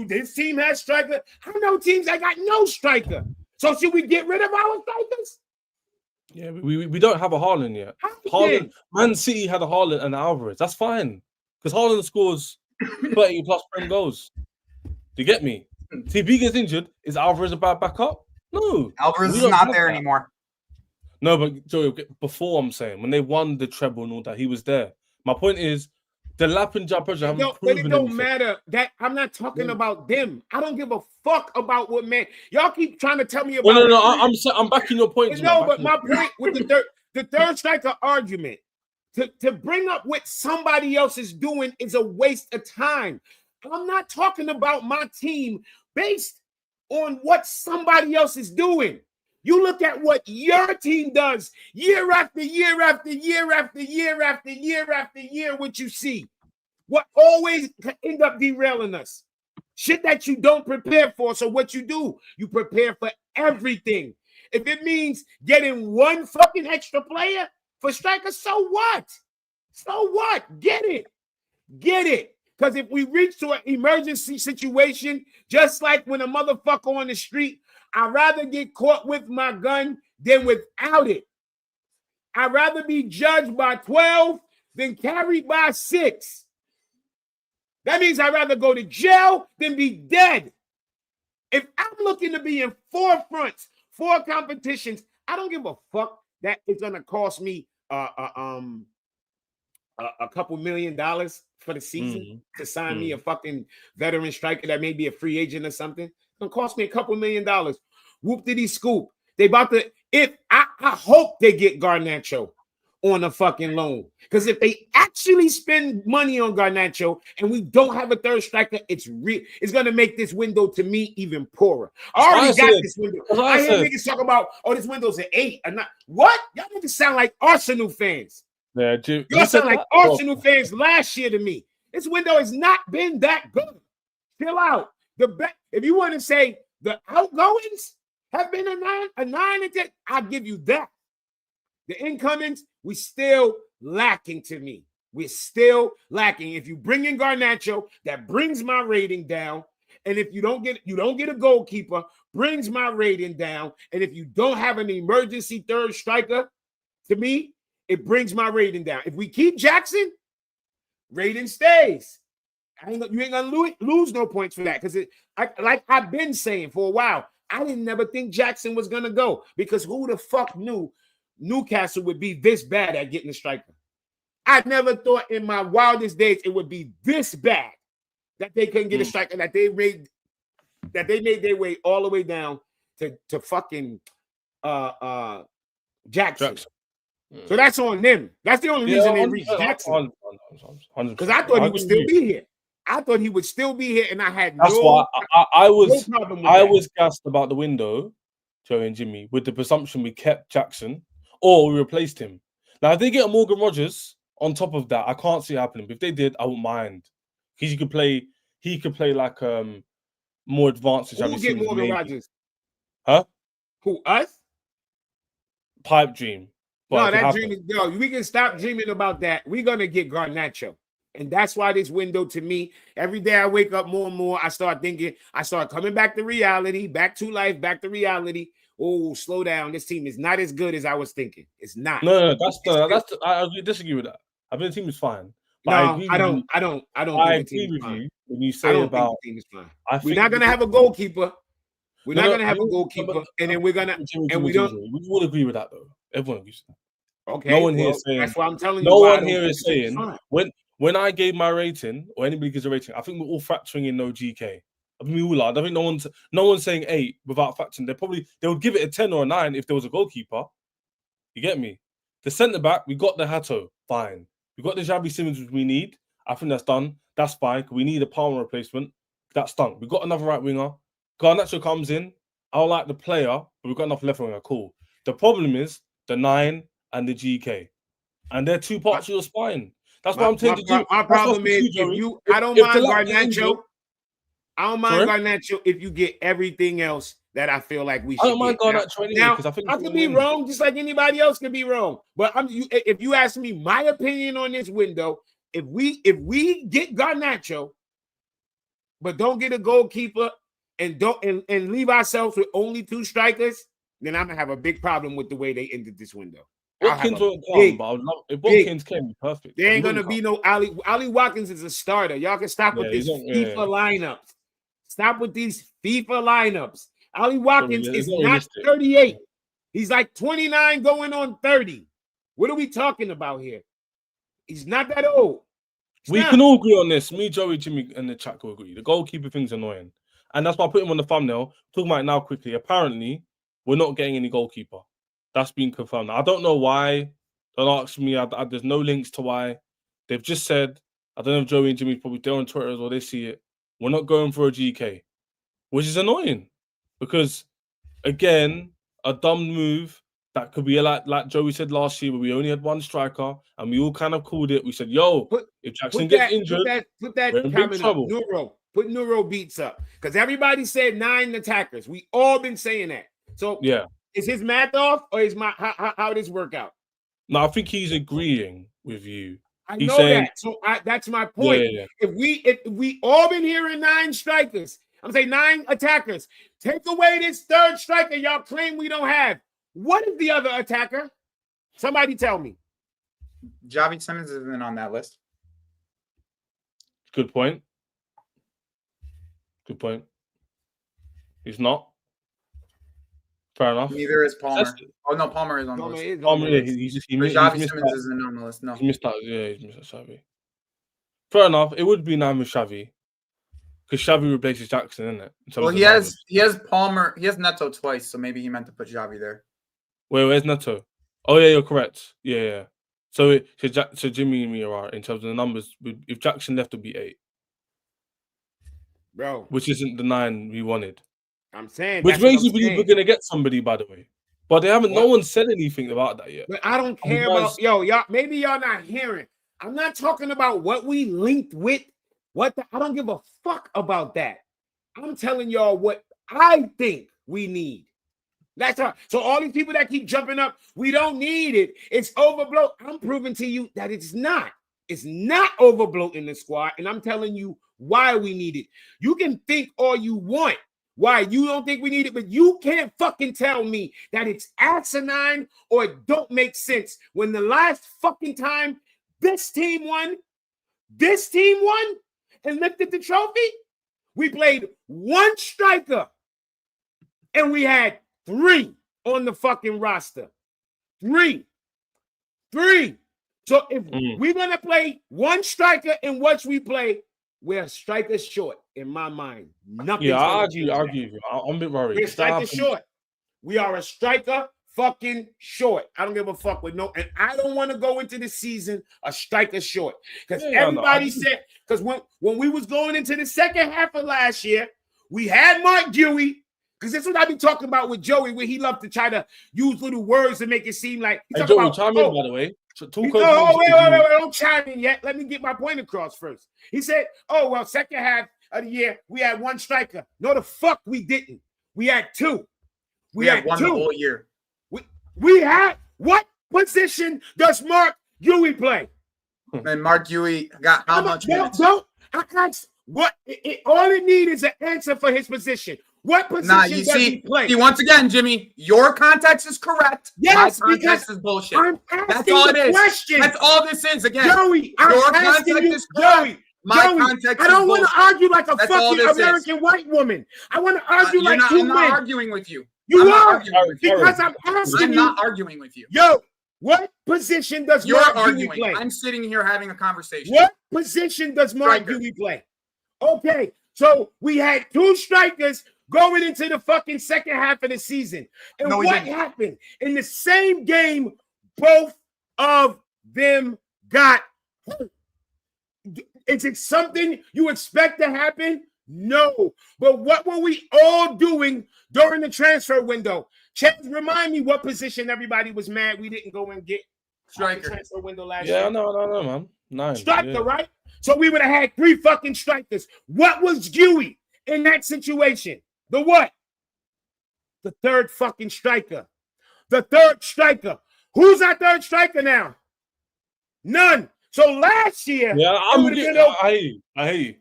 S4: this team have striker? I know teams that got no striker. So should we get rid of our strikers?
S1: Yeah, we don't have a Haaland yet. Haaland, Man City had a Haaland and Alvarez. That's fine. Because Haaland scores 30 plus prem goals. Do you get me? See, if he gets injured, is Alvarez about back up? No.
S2: Alvarez is not there anymore.
S1: No, but Joey, before I'm saying, when they won the treble and all that, he was there. My point is, the lap and jump pressure haven't proven
S4: anything. But it don't matter. That I'm not talking about them. I don't give a fuck about what man. Y'all keep trying to tell me about.
S1: No. I'm backing your point.
S4: No, but my point with the third striker argument to bring up what somebody else is doing is a waste of time. I'm not talking about my team based on what somebody else is doing. You look at what your team does year after year after year after year after year after year, what you see. What always end up derailing us. Shit that you don't prepare for. So what you do, you prepare for everything. If it means getting one fucking extra player for strikers, so what? So what? Get it. Get it. Because if we reach to an emergency situation, just like when a motherfucker on the street, I'd rather get caught with my gun than without it. I'd rather be judged by 12 than carried by 6. That means I'd rather go to jail than be dead. If I'm looking to be in 4 fronts, 4 competitions, I don't give a fuck that it's going to cost me a couple $1 million for the season to sign me a fucking veteran striker that may be a free agent or something. It's gonna cost me a couple $1 million. Whoop-diddy scoop. They about to, I hope they get Garnacho on a fucking loan. Because if they actually spend money on Garnacho and we don't have a third striker, it's gonna make this window to me even poorer. I already got this window. I hear niggas talk about, this window's an 8 or not. What? Y'all niggas sound like Arsenal fans.
S1: Yeah,
S4: y'all sound like Arsenal fans last year to me. This window has not been that good. Chill out. If you want to say the outgoings have been a 9 and 10, I'll give you that. The incomings, we still lacking to me. We're still lacking. If you bring in Garnacho, that brings my rating down. And if you don't get a goalkeeper, brings my rating down. And if you don't have an emergency third striker, to me, it brings my rating down. If we keep Jackson, rating stays. You ain't gonna lose no points for that. Because like I've been saying for a while, I didn't never think Jackson was gonna go. Because who the fuck knew Newcastle would be this bad at getting a striker? I never thought in my wildest days it would be this bad that they couldn't get a striker, that they made their way all the way down to fucking Jackson. So that's on them. That's the only reason they reached Jackson. Because I thought he would still be here. I thought he would still be here, and I had
S1: that's why I was gassed about the window, Joey and Jimmy, with the presumption we kept Jackson or we replaced him. Now, if they get Morgan Rogers on top of that, I can't see it happening. But if they did, I wouldn't mind. He could play like more advanced.
S4: Who get Morgan Rogers?
S1: Huh?
S4: Who, us?
S1: Pipe dream.
S4: No, that dream is we can stop dreaming about that. We're gonna get Garnacho. And that's why this window, to me, every day I wake up more and more, I start coming back to reality, back to life, back to reality. oh, slow down. This team is not as good as I was thinking. It's not.
S1: No, I disagree with that. I think the team is fine. But
S4: No, I don't think the team is fine.
S1: You when you say about
S4: the team is fine.
S1: we're
S4: not gonna have a goalkeeper. We're not gonna have a goalkeeper, and then we're gonna we don't.
S1: We would agree with that though. Everyone agrees.
S4: Okay.
S1: No one here is saying.
S4: That's why I'm telling you.
S1: No one here is saying when I gave my rating or anybody gives a rating. I think we're all factoring in no GK. I mean, we all are. I think no one's saying 8 without factoring. They would give it a 10 or a 9 if there was a goalkeeper. You get me? The centre back, we got the Hato, fine. We got the Xavi Simons, which we need. I think that's done. That's fine. We need a Palmer replacement. That's done. We got another right winger. Garnacho comes in. I don't like the player, but we've got enough left winger. Cool. The problem is the 9 and the GK, and they're 2 parts of your spine. That's what I'm telling you.
S4: My problem is I don't mind Garnacho. I don't mind Garnacho if you get everything else that I feel like we should.
S1: I don't mind Garnacho anyway because I think
S4: I could be wrong, just like anybody else could be wrong. But if you ask me my opinion on this window, if we get Garnacho, but don't get a goalkeeper and leave ourselves with only 2 strikers, then I'm gonna have a big problem with the way they ended this window.
S1: Watkins won't come, but I would love if Watkins came, perfect.
S4: There ain't gonna be no Ali Watkins is a starter. Y'all can stop with these FIFA lineups. Stop with these FIFA lineups. Ali Watkins is not 38. He's like 29 going on 30. What are we talking about here? He's not that old.
S1: We can all agree on this. Me, Joey, Jimmy, and the chat will agree. The goalkeeper thing's annoying. And that's why I put him on the thumbnail. Talking about it now quickly. Apparently, we're not getting any goalkeeper. That's been confirmed. I don't know why. Don't ask me. There's no links to why. They've just said, I don't know if Joey and Jimmy probably they're on Twitter as well. They see it. We're not going for a GK, which is annoying because, again, a dumb move that could be like Joey said last year where we only had 1 striker and we all kind of called it. We said, yo, if Jackson gets injured,
S4: put that
S1: we're in big trouble.
S4: Put Neuro beats up because everybody said 9 attackers. We all been saying that. So
S1: yeah,
S4: is his math off or is how this work out?
S1: No, I think he's agreeing with you.
S4: He's know saying, that. So that's my point.
S1: Yeah.
S4: If we all been hearing 9 strikers, I'm saying 9 attackers. Take away this 3rd striker y'all claim we don't have. What is the other attacker? Somebody tell me.
S2: Xavi Simons isn't on that list.
S1: Good point. He's not. Fair enough.
S2: Neither is Palmer. Oh no, Palmer is on the list.
S1: Palmer, yeah, he missed
S2: Simons isn't on the list. No,
S1: he missed out. Yeah, he's missed out Xavi. Fair enough. It would be 9 with Xavi because Xavi replaces Jackson, isn't it?
S2: Well, he has Palmer. He has Neto twice, so maybe he meant to put Xavi there.
S1: Wait, where's Neto? Oh yeah, you're correct. Yeah. So Jimmy and me are right in terms of the numbers. If Jackson left, it'd be 8,
S4: bro,
S1: which isn't the 9 we wanted.
S4: I'm saying,
S1: which makes you believe we're gonna get somebody, by the way. But they haven't. No one said anything about that yet.
S4: But I don't care about y'all. Maybe y'all not hearing. I'm not talking about what we linked with. I don't give a fuck about that. I'm telling y'all what I think we need. That's all. So all these people that keep jumping up, we don't need it. It's overbloat. I'm proving to you that it's not. It's not overbloating the squad, and I'm telling you why we need it. You can think all you want why you don't think we need it, but you can't fucking tell me that it's asinine or it don't make sense when the last fucking time this team won and lifted the trophy, we played 1 striker and we had 3 on the fucking roster. 3. So if we're going to play 1 striker in what we play, we're strikers short in my mind. Nothing.
S1: Yeah, I argue. I'm a bit worried.
S4: We're strikers short. We are a striker fucking short. I don't give a fuck with no, and I don't want to go into the season a striker short because everybody said because when we was going into the second half of last year, we had Mark Dewey. Because that's what I be talking about with Joey, where he loved to try to use little words to make it seem like he's talking about.
S1: Chime in, by the way.
S4: Wait, don't chime in yet. Let me get my point across first. He said, "Oh well, second half of the year we had 1 striker." No, the fuck we didn't. We had 2. We had 1
S2: the whole year.
S4: We had what position does Mark Dewey play?
S2: And Mark Dewey got how much minutes?
S4: I asked what. All it needs is an answer for his position. What position does he play?
S2: See, once again, Jimmy, your context is correct.
S4: Yes,
S2: my context is bullshit.
S4: I'm asking
S2: That's all it is.
S4: question.
S2: That's all this is. Again,
S4: Joey,
S2: your context is correct. My context
S4: I don't want to argue like a
S2: That's
S4: fucking American white woman. I want to argue like
S2: not,
S4: you
S2: I'm
S4: men.
S2: not arguing with you.
S4: You are because I'm asking
S2: I'm
S4: you.
S2: not arguing with you.
S4: Yo, what position does Mark Dewey play?
S2: I'm sitting here having a conversation.
S4: What position does Mark Dewey play? Okay, so we had 2 strikers going into the fucking second half of the season. And what happened? In the same game, both of them got hurt. Is it something you expect to happen? No. But what were we all doing during the transfer window? Chad, remind me what position everybody was mad we didn't go and get striker transfer window last year.
S1: Yeah, no, man. 9.
S4: Striker, right? So we would have had 3 fucking strikers. What was Dewey in that situation? The what? The third fucking striker. The third striker. Who's our third striker now? None. So last year,
S1: I hear you.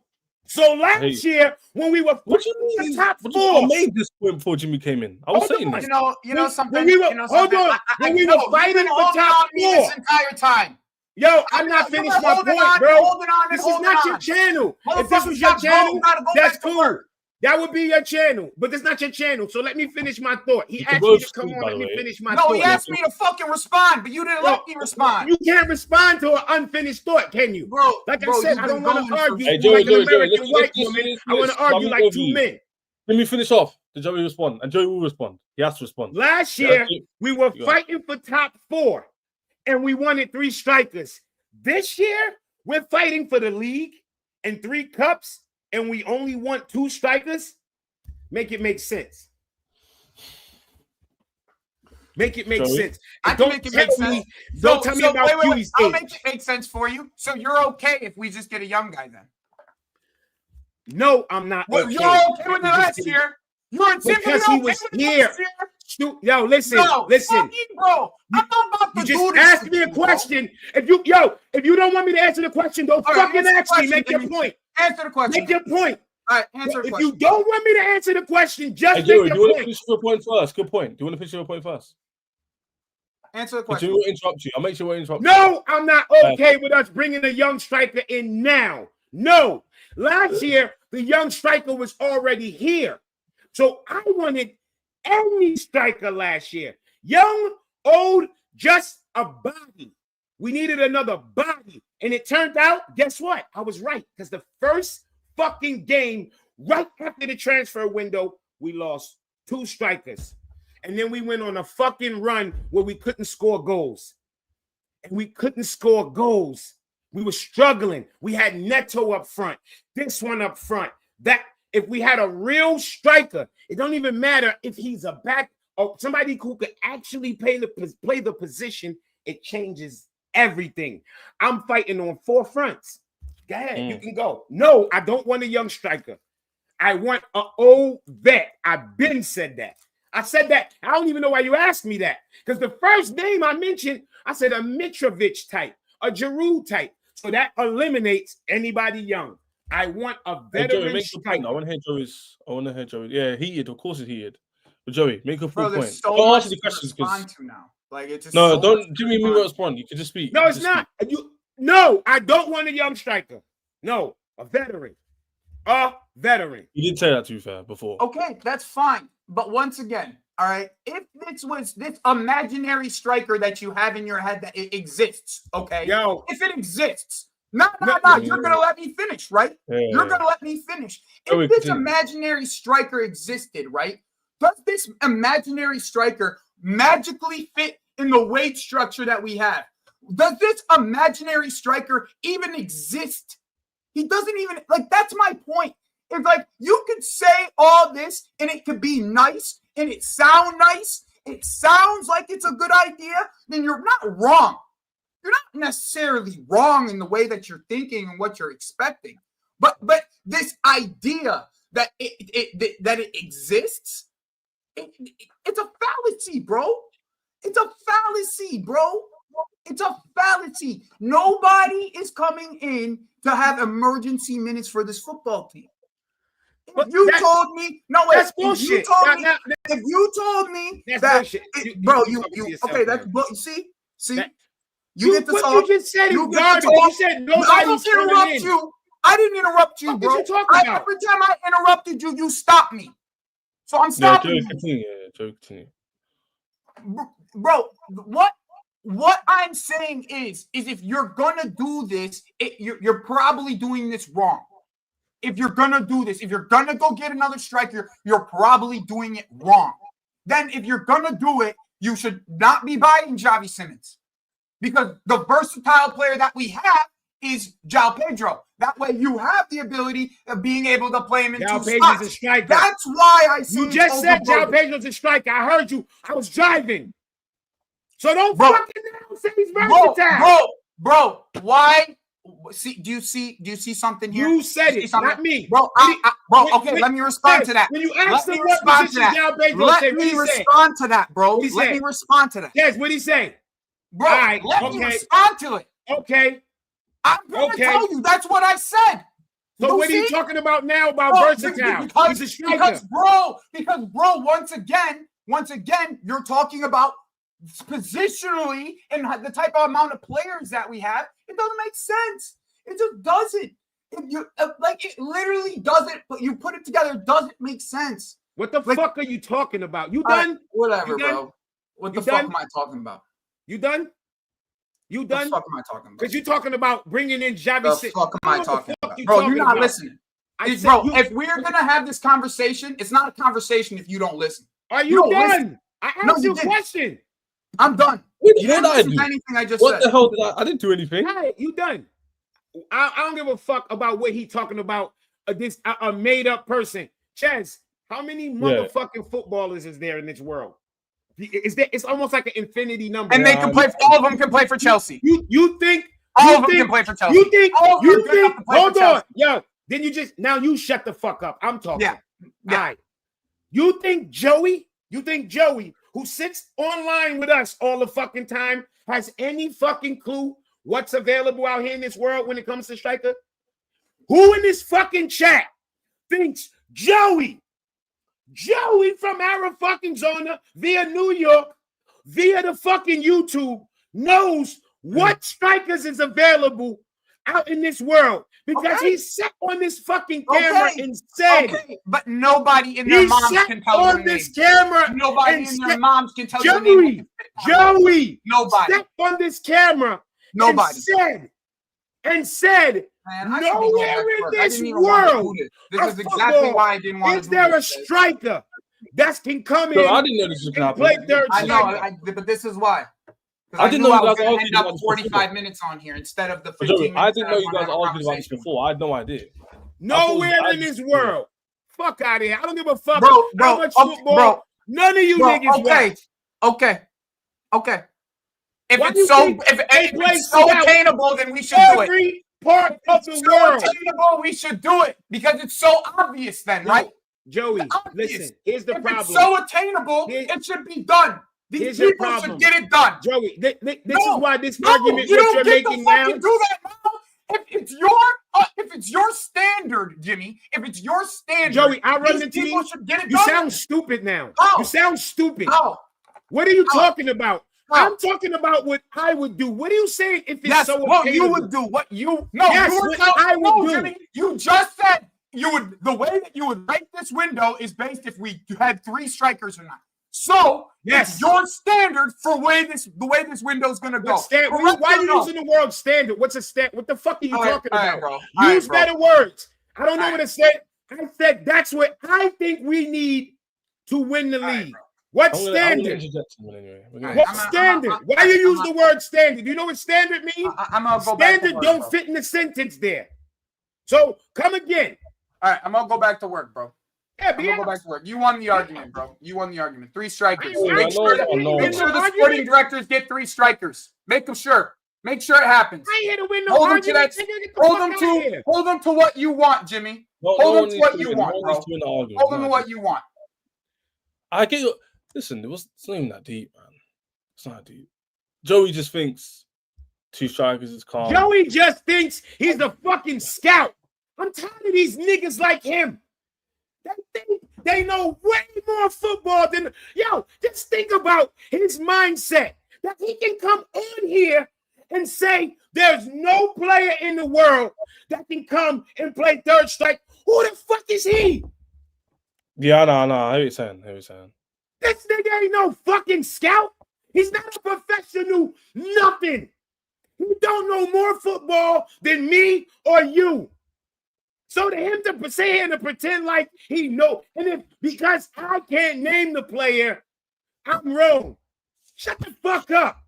S4: So last year, when we were
S1: the
S4: top 4,
S1: I made this point before Jimmy came in. I was saying that.
S2: You know something.
S4: When we were when we were fighting for top 4
S2: this entire time.
S4: Yo, I'm not finished my point, bro. This is not your channel. If this was your channel, that's cool. That would be your channel, but it's not your channel. So let me finish my thought. He asked me to come on. Let me finish my thought.
S2: No, he asked me to fucking respond, but you didn't let me respond.
S4: You can't respond to an unfinished thought, can you?
S2: Bro,
S4: like I said, I don't want to argue
S1: Joey,
S4: like an American white woman. I want to argue like 2 men.
S1: Let me finish off. Did Joey respond? And Joey will respond. He has to respond.
S4: Last year, we were fighting for top 4, and we wanted 3 strikers. This year, we're fighting for the league and 3 cups, and we only want 2 strikers. Make it make sense. Make it make sense.
S2: I can make it make sense.
S4: Don't tell me about Dewey's age.
S2: I'll make it make sense for you. So you're okay if we just get a young guy then?
S4: No, I'm not.
S2: Well, you're okay with the last year. You're
S4: because he was here. Yo, listen.
S2: Bro, I'm not about to
S4: do this. You just asked me a question. If you don't want me to answer the question, don't fucking ask me. Make your point.
S2: Answer the question.
S4: Make your point.
S2: All right, answer the question.
S4: If you don't want me to answer the question, just make
S1: Joey,
S4: your
S1: do you want to
S4: point.
S1: finish your point first? Good point. Do you want to finish your point first?
S2: Answer the question.
S1: Jimmy will interrupt you. I'll make sure we'll interrupt you.
S4: No, I'm not okay with us bringing a young striker in now. No. Last year, the young striker was already here. So I wanted any striker last year. Young, old, just a body. We needed another body. And it turned out, guess what? I was right. Because the first fucking game, right after the transfer window, we lost 2 strikers. And then we went on a fucking run where we couldn't score goals. And we couldn't score goals. We were struggling. We had Neto up front, this one up front. That if we had a real striker, it don't even matter if he's a back or somebody who could actually play the position, it changes everything. I'm fighting on 4 fronts. Go ahead, you can go. No, I don't want a young striker. I want an old vet. I've been said that. I said that. I don't even know why you asked me that. Because the first name I mentioned, I said a Mitrovic type, a Giroud type. So that eliminates anybody young. I want a veteran striker.
S1: I want to hear Joey. Yeah, heated. Of course it's heated. But Joey, make a full point.
S2: So
S1: don't
S2: much
S1: answer the questions because
S2: now. Like it's just
S1: don't give me a respond. You can just speak.
S4: No, it's not. No, I don't want a young striker. No, a veteran. A veteran.
S1: You did say that, to be fair, before.
S2: Okay, that's fine. But once again, all right, if this was this imaginary striker that you have in your head that it exists, okay?
S4: Yo.
S2: If it exists, no, you're going to let me finish, right?
S1: Yeah.
S2: You're going to let me finish. If this imaginary striker existed, right, does this imaginary striker magically fit in the weight structure that we have? Does this imaginary striker even exist? He doesn't even, like, that's my point. It's like, you could say all this and it could be nice and it sound nice. It sounds like it's a good idea. Then you're not wrong. You're not necessarily wrong in the way that you're thinking and what you're expecting. But this idea that it exists, it's a fallacy, bro. It's a fallacy, bro. It's a fallacy. Nobody is coming in to have emergency minutes for this football team. If you told me, no wait,
S4: that's bullshit.
S2: If you told me
S4: that's
S2: that,
S4: bullshit.
S2: Bro, you okay? That's see. You get to talk.
S4: You just said you garbage. You said nobody's
S2: interrupt you. I didn't interrupt you, bro.
S4: What you talking about?
S2: Every time I interrupted you, you stopped me. So I'm stopping you.
S1: Joe, continue.
S2: Bro, what I'm saying is if you're gonna do this, you're probably doing this wrong. If you're gonna do this, if you're gonna go get another striker, you're probably doing it wrong. Then if you're gonna do it, you should not be buying Xavi Simons. Because the versatile player that we have is João Pedro. That way you have the ability of being able to play him in two spots.
S4: A striker.
S2: That's why I said
S4: you just said João Pedro's a striker. I heard you. I was driving. So don't fucking say he's versatile.
S2: Bro, why? See, do you see something here?
S4: You said it, not me.
S2: Bro, okay, let me respond to that.
S4: When you ask him what position João Pedro
S2: let me respond to that, bro. Let me respond to that.
S4: Yes, what'd he say?
S2: Bro, let me respond to it.
S4: Okay.
S2: I'm going to tell you. That's what I said.
S4: So what are you talking about now about versatile? He's a striker.
S2: Because once again, you're talking about positionally and the type of amount of players that we have. It doesn't make sense. It just doesn't. It literally doesn't. But you put it together, it doesn't make sense.
S4: What the fuck are you talking about? You done?
S2: Whatever, bro. What the fuck am I talking about?
S4: You done? You done?
S2: What the fuck am I talking about?
S4: Because you're talking about bringing in Xavi.
S2: What the fuck am I talking about? Bro, you're not listening. Bro, if we're going to have this conversation, it's not a conversation if you don't listen.
S4: Are you done? I asked you a question.
S2: I'm done. You didn't listen to anything I just said.
S1: What the hell did I didn't do anything.
S4: Hey, you done. I don't give a fuck about what he talking about. A made-up person. Chaz, how many motherfucking footballers is there in this world? It's almost like an infinity number.
S2: And they can play. All of them can play for Chelsea.
S4: You think
S2: all of them can play for Chelsea?
S4: You think? Hold on, yo. Then you shut the fuck up. I'm talking.
S2: Yeah.
S4: All right. You think Joey, who sits online with us all the fucking time, has any fucking clue what's available out here in this world when it comes to striker? Who in this fucking chat thinks Joey from Arizona via New York, via the fucking YouTube, knows what strikers is available out in this world? Because he sat on this fucking camera and said,
S2: but nobody in their moms can tell you.
S4: This camera,
S2: nobody in their moms can tell you.
S4: Joey,
S2: nobody
S4: sat on this camera, and said, nowhere in this world,
S2: this is exactly why I didn't want to.
S4: Is there a striker that can come in?
S1: I didn't know this was going to happen.
S2: I know, but this is why. I didn't know you guys were end up 45 minutes on here instead of the 15 minutes.
S1: I didn't know you guys argued about this before. I had no idea.
S4: Nowhere in this world. Fuck out of here. I don't give a fuck
S2: how
S4: much football. None of you niggas
S2: watch. Okay. If it's so attainable, then we should do it.
S4: Every part of the world.
S2: Attainable, we should do it because it's so obvious then, right?
S4: Joey, listen, here's the problem.
S2: If it's so attainable, it should be done. These people should get it done.
S4: Joey, this is why this argument what you're making now.
S2: Do that now. If it's your standard, Jimmy, if it's your standard,
S4: Joey, I run the team. You sound stupid now. You sound stupid. What are you talking about? I'm talking about what I would do. What are you saying if it's so
S2: what attainable? You would do? What you I would do. Jimmy, you just said you would. The way that you would rate this window is based if we had 3 strikers or not. So it's your standard for the way this window is going to go.
S4: Why are you using the word standard? What's a standard? What the fuck are you talking about? Use better words. I don't know what it said. I said that's what I think we need to win the league. What standard? What standard? Why you use the word standard? You know what standard means? Standard don't fit in the sentence there. So come again.
S2: All right, I'm gonna go back to work, bro.
S4: Yeah,
S2: I'm gonna go back to work. You won the argument, bro. You won the argument. 3 strikers. Make sure the sporting directors get 3 strikers. Make sure it happens.
S4: I ain't here to win no argument.
S2: Hold them to what you want, Jimmy. Hold them to what you want, bro. Hold them to what you want.
S1: I get you. Listen, it's not even that deep, man. It's not that deep. Joey just thinks 2 strikers is calm.
S4: Joey just thinks he's the fucking scout. I'm tired of these niggas like him. They think they know way more football than yo. Just think about his mindset that he can come on here and say there's no player in the world that can come and play third strike. Who the fuck is he?
S1: Yeah, no. I hear you saying.
S4: This nigga ain't no fucking scout. He's not a professional. Nothing. He don't know more football than me or you. So to him to sit here and pretend like he know, and if because I can't name the player, I'm wrong. Shut the fuck up.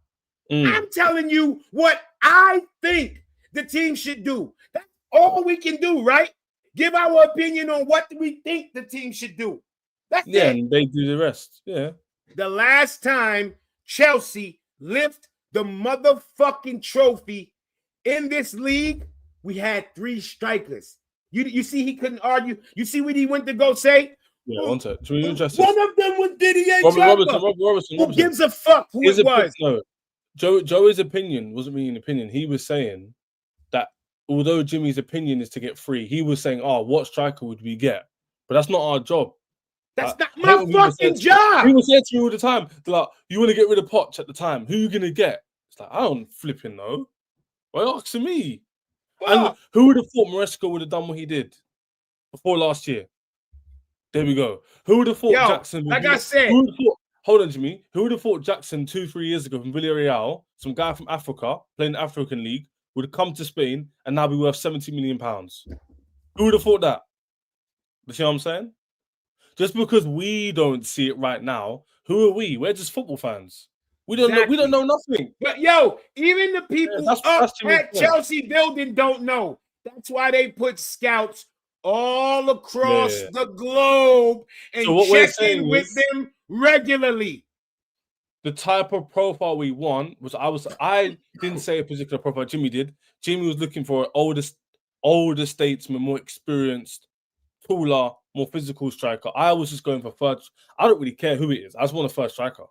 S4: I'm telling you what I think the team should do. That's all we can do, right? Give our opinion on what we think the team should do. That's it.
S1: And they do the rest. Yeah.
S4: The last time Chelsea lift the motherfucking trophy in this league, we had 3 strikers. You see he couldn't argue. You see what he went to go say?
S1: Yeah, one sec. One
S4: of them was Didier
S1: Robertson.
S4: Who gives a fuck who it was?
S1: No. Joey's opinion wasn't really an opinion. He was saying that although Jimmy's opinion is to get 3, he was saying, what striker would we get? But that's not our job.
S4: That's not my fucking job.
S1: He was saying to me all the time, like, you want to get rid of Poch at the time. Who are you going to get? It's like, I don't flipping know. Why are you asking me? And who would have thought Maresca would have done what he did before last year? There we go. Who would have thought Jackson?
S4: Like I said,
S1: hold on, Jimmy. Who would have thought Jackson 2-3 years ago from Villarreal, some guy from Africa playing the African League, would have come to Spain and now be worth £70 million? Who would have thought that? You see what I'm saying? Just because we don't see it right now, who are we? We're just football fans. We don't know. We don't know nothing.
S4: But even the people up at Chelsea building don't know. That's why they put scouts all across the globe and check in with them regularly.
S1: The type of profile we want I didn't say a particular profile. Jimmy did. Jimmy was looking for an older statesman, more experienced, taller, more physical striker. I was just going for first. I don't really care who it is. I just want a first striker.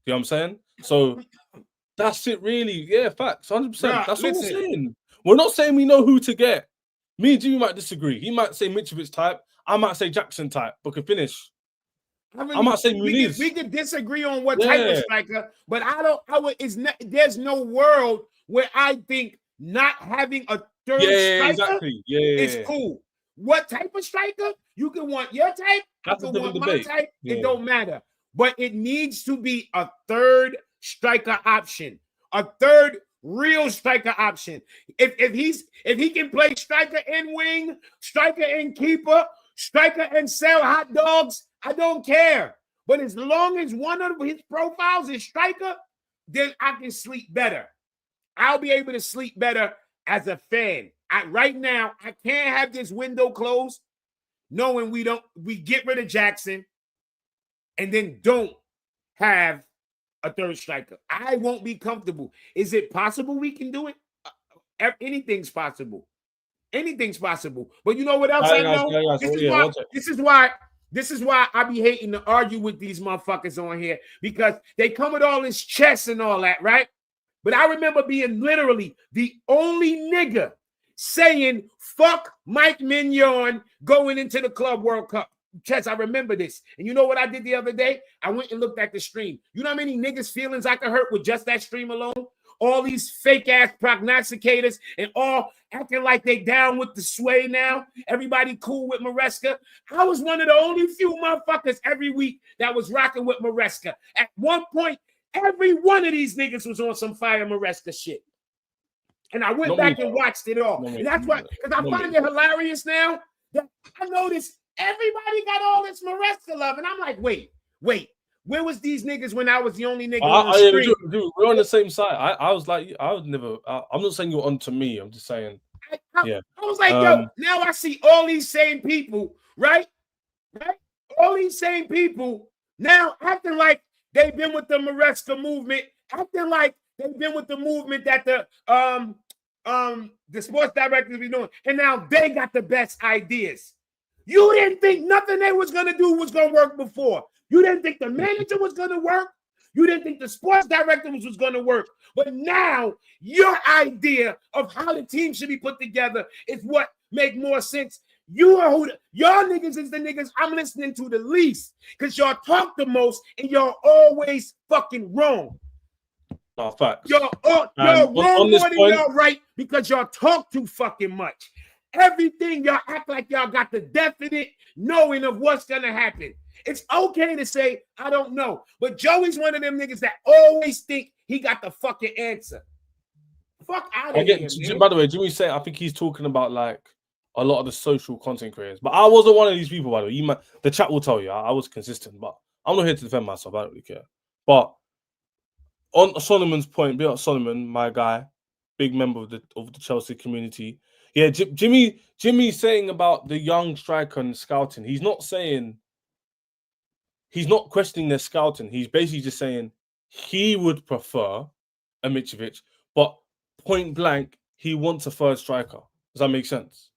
S1: You know what I'm saying? So that's it, really. Yeah, facts, 100%. That's what we're saying. We're not saying we know who to get. Me and Jimmy might disagree. He might say Mitrovic type. I might say Jackson type, but can finish. I might say Muniz.
S4: We could disagree on what type of striker, but there's no world where I think not having a third striker is cool. What type of striker? You can want your type.
S1: That's
S4: I can want my type. It don't matter. But it needs to be a third striker option, a third real striker option. If he can play striker and wing, striker and keeper, striker and sell hot dogs, I don't care. But as long as one of his profiles is striker, then I can sleep better. I'll be able to sleep better as a fan. Right now, I can't have this window closed knowing we get rid of Jackson and then don't have a third striker. I won't be comfortable. Is it possible we can do it? Anything's possible. Anything's possible. But you know what else I know? This is why I be hating to argue with these motherfuckers on here, because they come with all this chess and all that, right? But I remember being literally the only nigga saying fuck Mike Mignon going into the Club World Cup. Chess, I remember this. And you know what I did the other day? I went and looked at the stream. You know how many niggas' feelings I could hurt with just that stream alone? All these fake-ass prognosticators and all acting like they down with the sway now. Everybody cool with Maresca. I was one of the only few motherfuckers every week that was rocking with Maresca. At one point, every one of these niggas was on some fire Maresca shit. And I went back and watched it all. And that's why, because I find it hilarious now that I noticed everybody got all this Maresca love. And I'm like, wait. Where was these niggas when I was the only nigga on the street?
S1: Dude, we're on the same side. I was like, I would never. I'm not saying you're on to me. I'm just saying.
S4: I was like, yo, now I see all these same people, right? All these same people now acting like they've been with the Maresca movement, acting like they've been with the movement that the sports directors be doing, and now they got the best ideas. You didn't think nothing they was gonna do was gonna work before. You didn't think the manager was going to work. You didn't think the sports director was going to work. But now your idea of how the team should be put together is what makes more sense y'all niggas is the niggas I'm listening to the least because y'all talk the most and y'all always fucking wrong.
S1: No, facts.
S4: Y'all wrong more than y'all right because y'all talk too fucking much. Everything y'all act like y'all got the definite knowing of what's gonna happen. It's okay to say, I don't know. But Joey's one of them niggas that always think he got the fucking answer. Fuck out of here, man.
S1: By the way, Jimmy's saying, I think he's talking about like a lot of the social content creators. But I wasn't one of these people, by the way. The chat will tell you I was consistent, but I'm not here to defend myself. I don't really care. But on Solomon's point, be like Solomon, my guy, big member of the Chelsea community. Yeah, Jimmy's saying about the young striker and scouting. He's not questioning their scouting. He's basically just saying he would prefer a Mitrovic, but point blank, he wants a third striker. Does that make sense?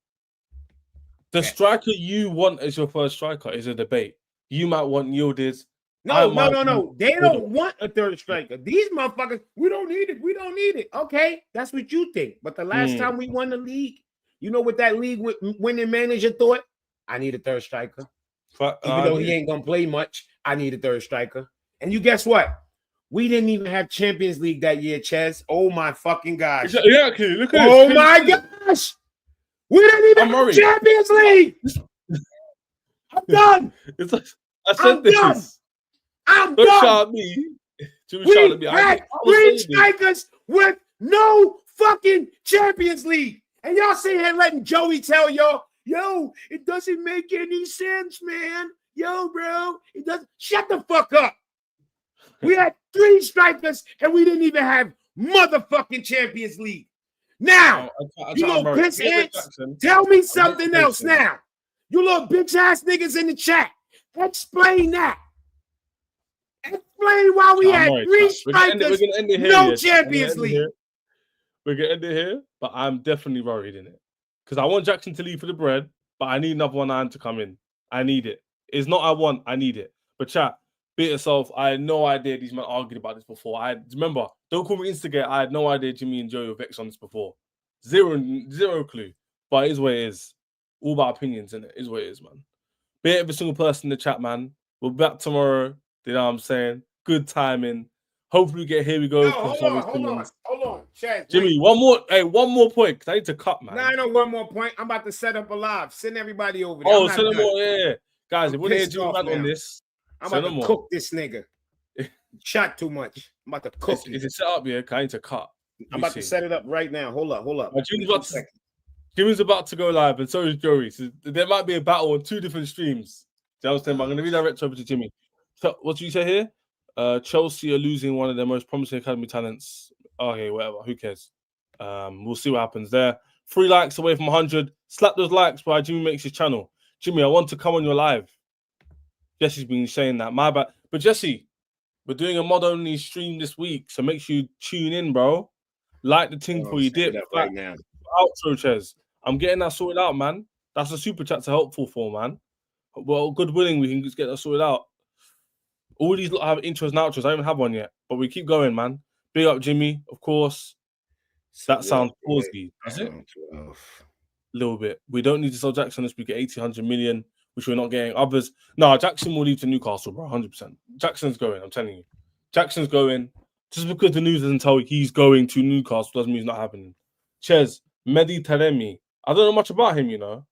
S1: The striker you want as your first striker is a debate. You might want Yildiz.
S4: No. They don't want a third striker. These motherfuckers, we don't need it. We don't need it. Okay, that's what you think. But the last time we won the league, you know what that league winning manager thought? I need a third striker. Even though he ain't gonna play much, I need a third striker. And you guess what? We didn't even have Champions League that year, Ches. Oh my fucking gosh!
S1: Yeah, okay, look at
S4: this. My gosh! We didn't even have Champions League. I'm done.
S1: I said this.
S4: I'm
S1: Don't
S4: done.
S1: shout at me.
S4: We had 3 strikers with no fucking Champions League, and y'all sitting here letting Joey tell y'all, "Yo, it doesn't make any sense, man. Yo, bro, it doesn't." Shut the fuck up. We had 3 strikers, and we didn't even have motherfucking Champions League. Now, you little piss ants, tell me something else now. You little bitch ass niggas in the chat, explain that. Explain why we had 3 strikers, no Champions League.
S1: We're gonna end it here, but I'm definitely worried in it because I want Jackson to leave for the bread, but I need another 1 to come in. I need it. It's not I want, I need it. But chat, be it yourself. I had no idea these men argued about this before. Remember, don't call me instigate. I had no idea Jimmy and Joey were vexed on this before. Zero clue. But it is what it is. All about opinions, and it is what it is, man. Be it every single person in the chat, man. We'll be back tomorrow. You know what I'm saying? Good timing. Hopefully we get Here We Go.
S4: No, hold on. Chad,
S1: Jimmy, one more point, because I need to cut, man.
S4: No, I know one more point. I'm about to set up a live. Send everybody over there.
S1: Oh, send them more, yeah. Guys, if we're here Jimmy on this,
S4: I'm about to cook this nigga. Shot too much. I'm about to cook
S1: it. Is it set up, yeah? I need to cut.
S4: I'm about to set it up right now. Hold up.
S1: Jimmy's about to go live, and so is Joey. So there might be a battle on 2 different streams. Do you understand? I'm going to redirect over to Jimmy. So, what do you say here? Chelsea are losing one of their most promising academy talents. Okay, whatever. Who cares? We'll see what happens there. 3 likes away from 100. Slap those likes while Jimmy makes his channel. Jimmy, I want to come on your live. Jesse's been saying that. My bad. But Jesse, we're doing a mod-only stream this week, so make sure you tune in, bro. Like the thing for you dip.
S4: Right now.
S1: Outro, Ches. I'm getting that sorted out, man. That's a super chat to helpful for, man. Well, good willing, we can just get that sorted out. All these have intros and outros. I don't even have one yet, but we keep going, man. Big up, Jimmy, of course. That sounds pausey, does it? A little bit. We don't need to sell Jackson unless we get 80, 100 million, which we're not getting. Others, no, Jackson will leave to Newcastle, bro, 100%. Jackson's going, I'm telling you. Jackson's going. Just because the news doesn't tell you he's going to Newcastle doesn't mean it's not happening. Ches, Mehdi Taremi. I don't know much about him, you know.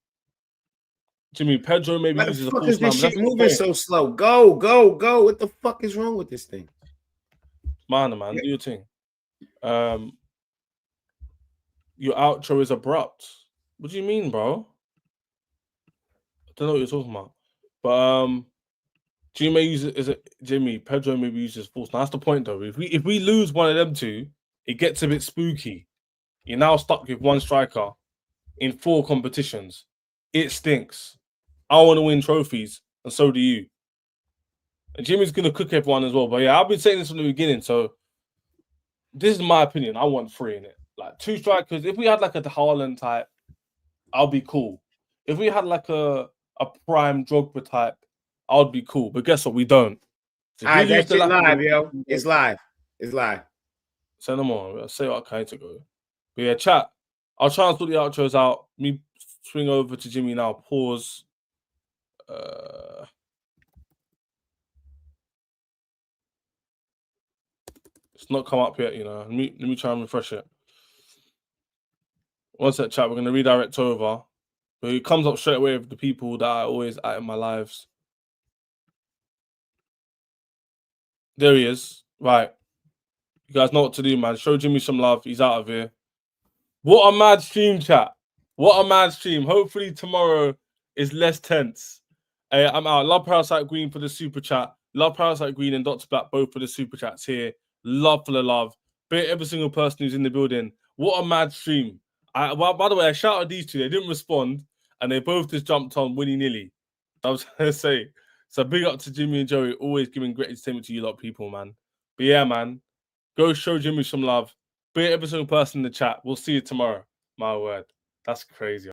S1: Jimmy, Pedro maybe uses a false
S4: this shit moving so slow. Go. What the fuck is wrong with this thing?
S1: Man, do your thing. Your outro is abrupt. What do you mean, bro? I don't know what you're talking about. But Jimmy, Pedro maybe uses false. Now that's the point though. If we lose one of them 2, it gets a bit spooky. You're now stuck with 1 striker in 4 competitions. It stinks. I want to win trophies, and so do you. And Jimmy's gonna cook everyone as well. But yeah, I've been saying this from the beginning. So this is my opinion. I want 3 in it. Like 2 strikers. If we had like a Haaland type, I'll be cool. If we had like a prime Drogba type, I would be cool. But guess what? We don't.
S4: So all right, that's live, yo. It's live.
S1: Send them on. I'll say what I kind to go. But yeah, chat. I'll try and sort the outros out. Me swing over to Jimmy now. Pause. It's not come up yet, you know. Let me try and refresh it. One sec, chat. We're gonna redirect over. But it comes up straight away with the people that I always at in my lives. There he is. Right. You guys know what to do, man. Show Jimmy some love. He's out of here. What a mad stream, chat. What a mad stream. Hopefully tomorrow is less tense. I'm out. Love Parasite Green for the super chat. Love Parasite Green and Dr. Black both for the super chats here. Love for the love. Bit every single person who's in the building. What a mad stream. Well, by the way, I shouted these two. They didn't respond, and they both just jumped on willy-nilly. I was going to say. So big up to Jimmy and Joey, always giving great entertainment to you lot of people, man. But yeah, man, go show Jimmy some love. Bit every single person in the chat. We'll see you tomorrow. My word. That's crazy.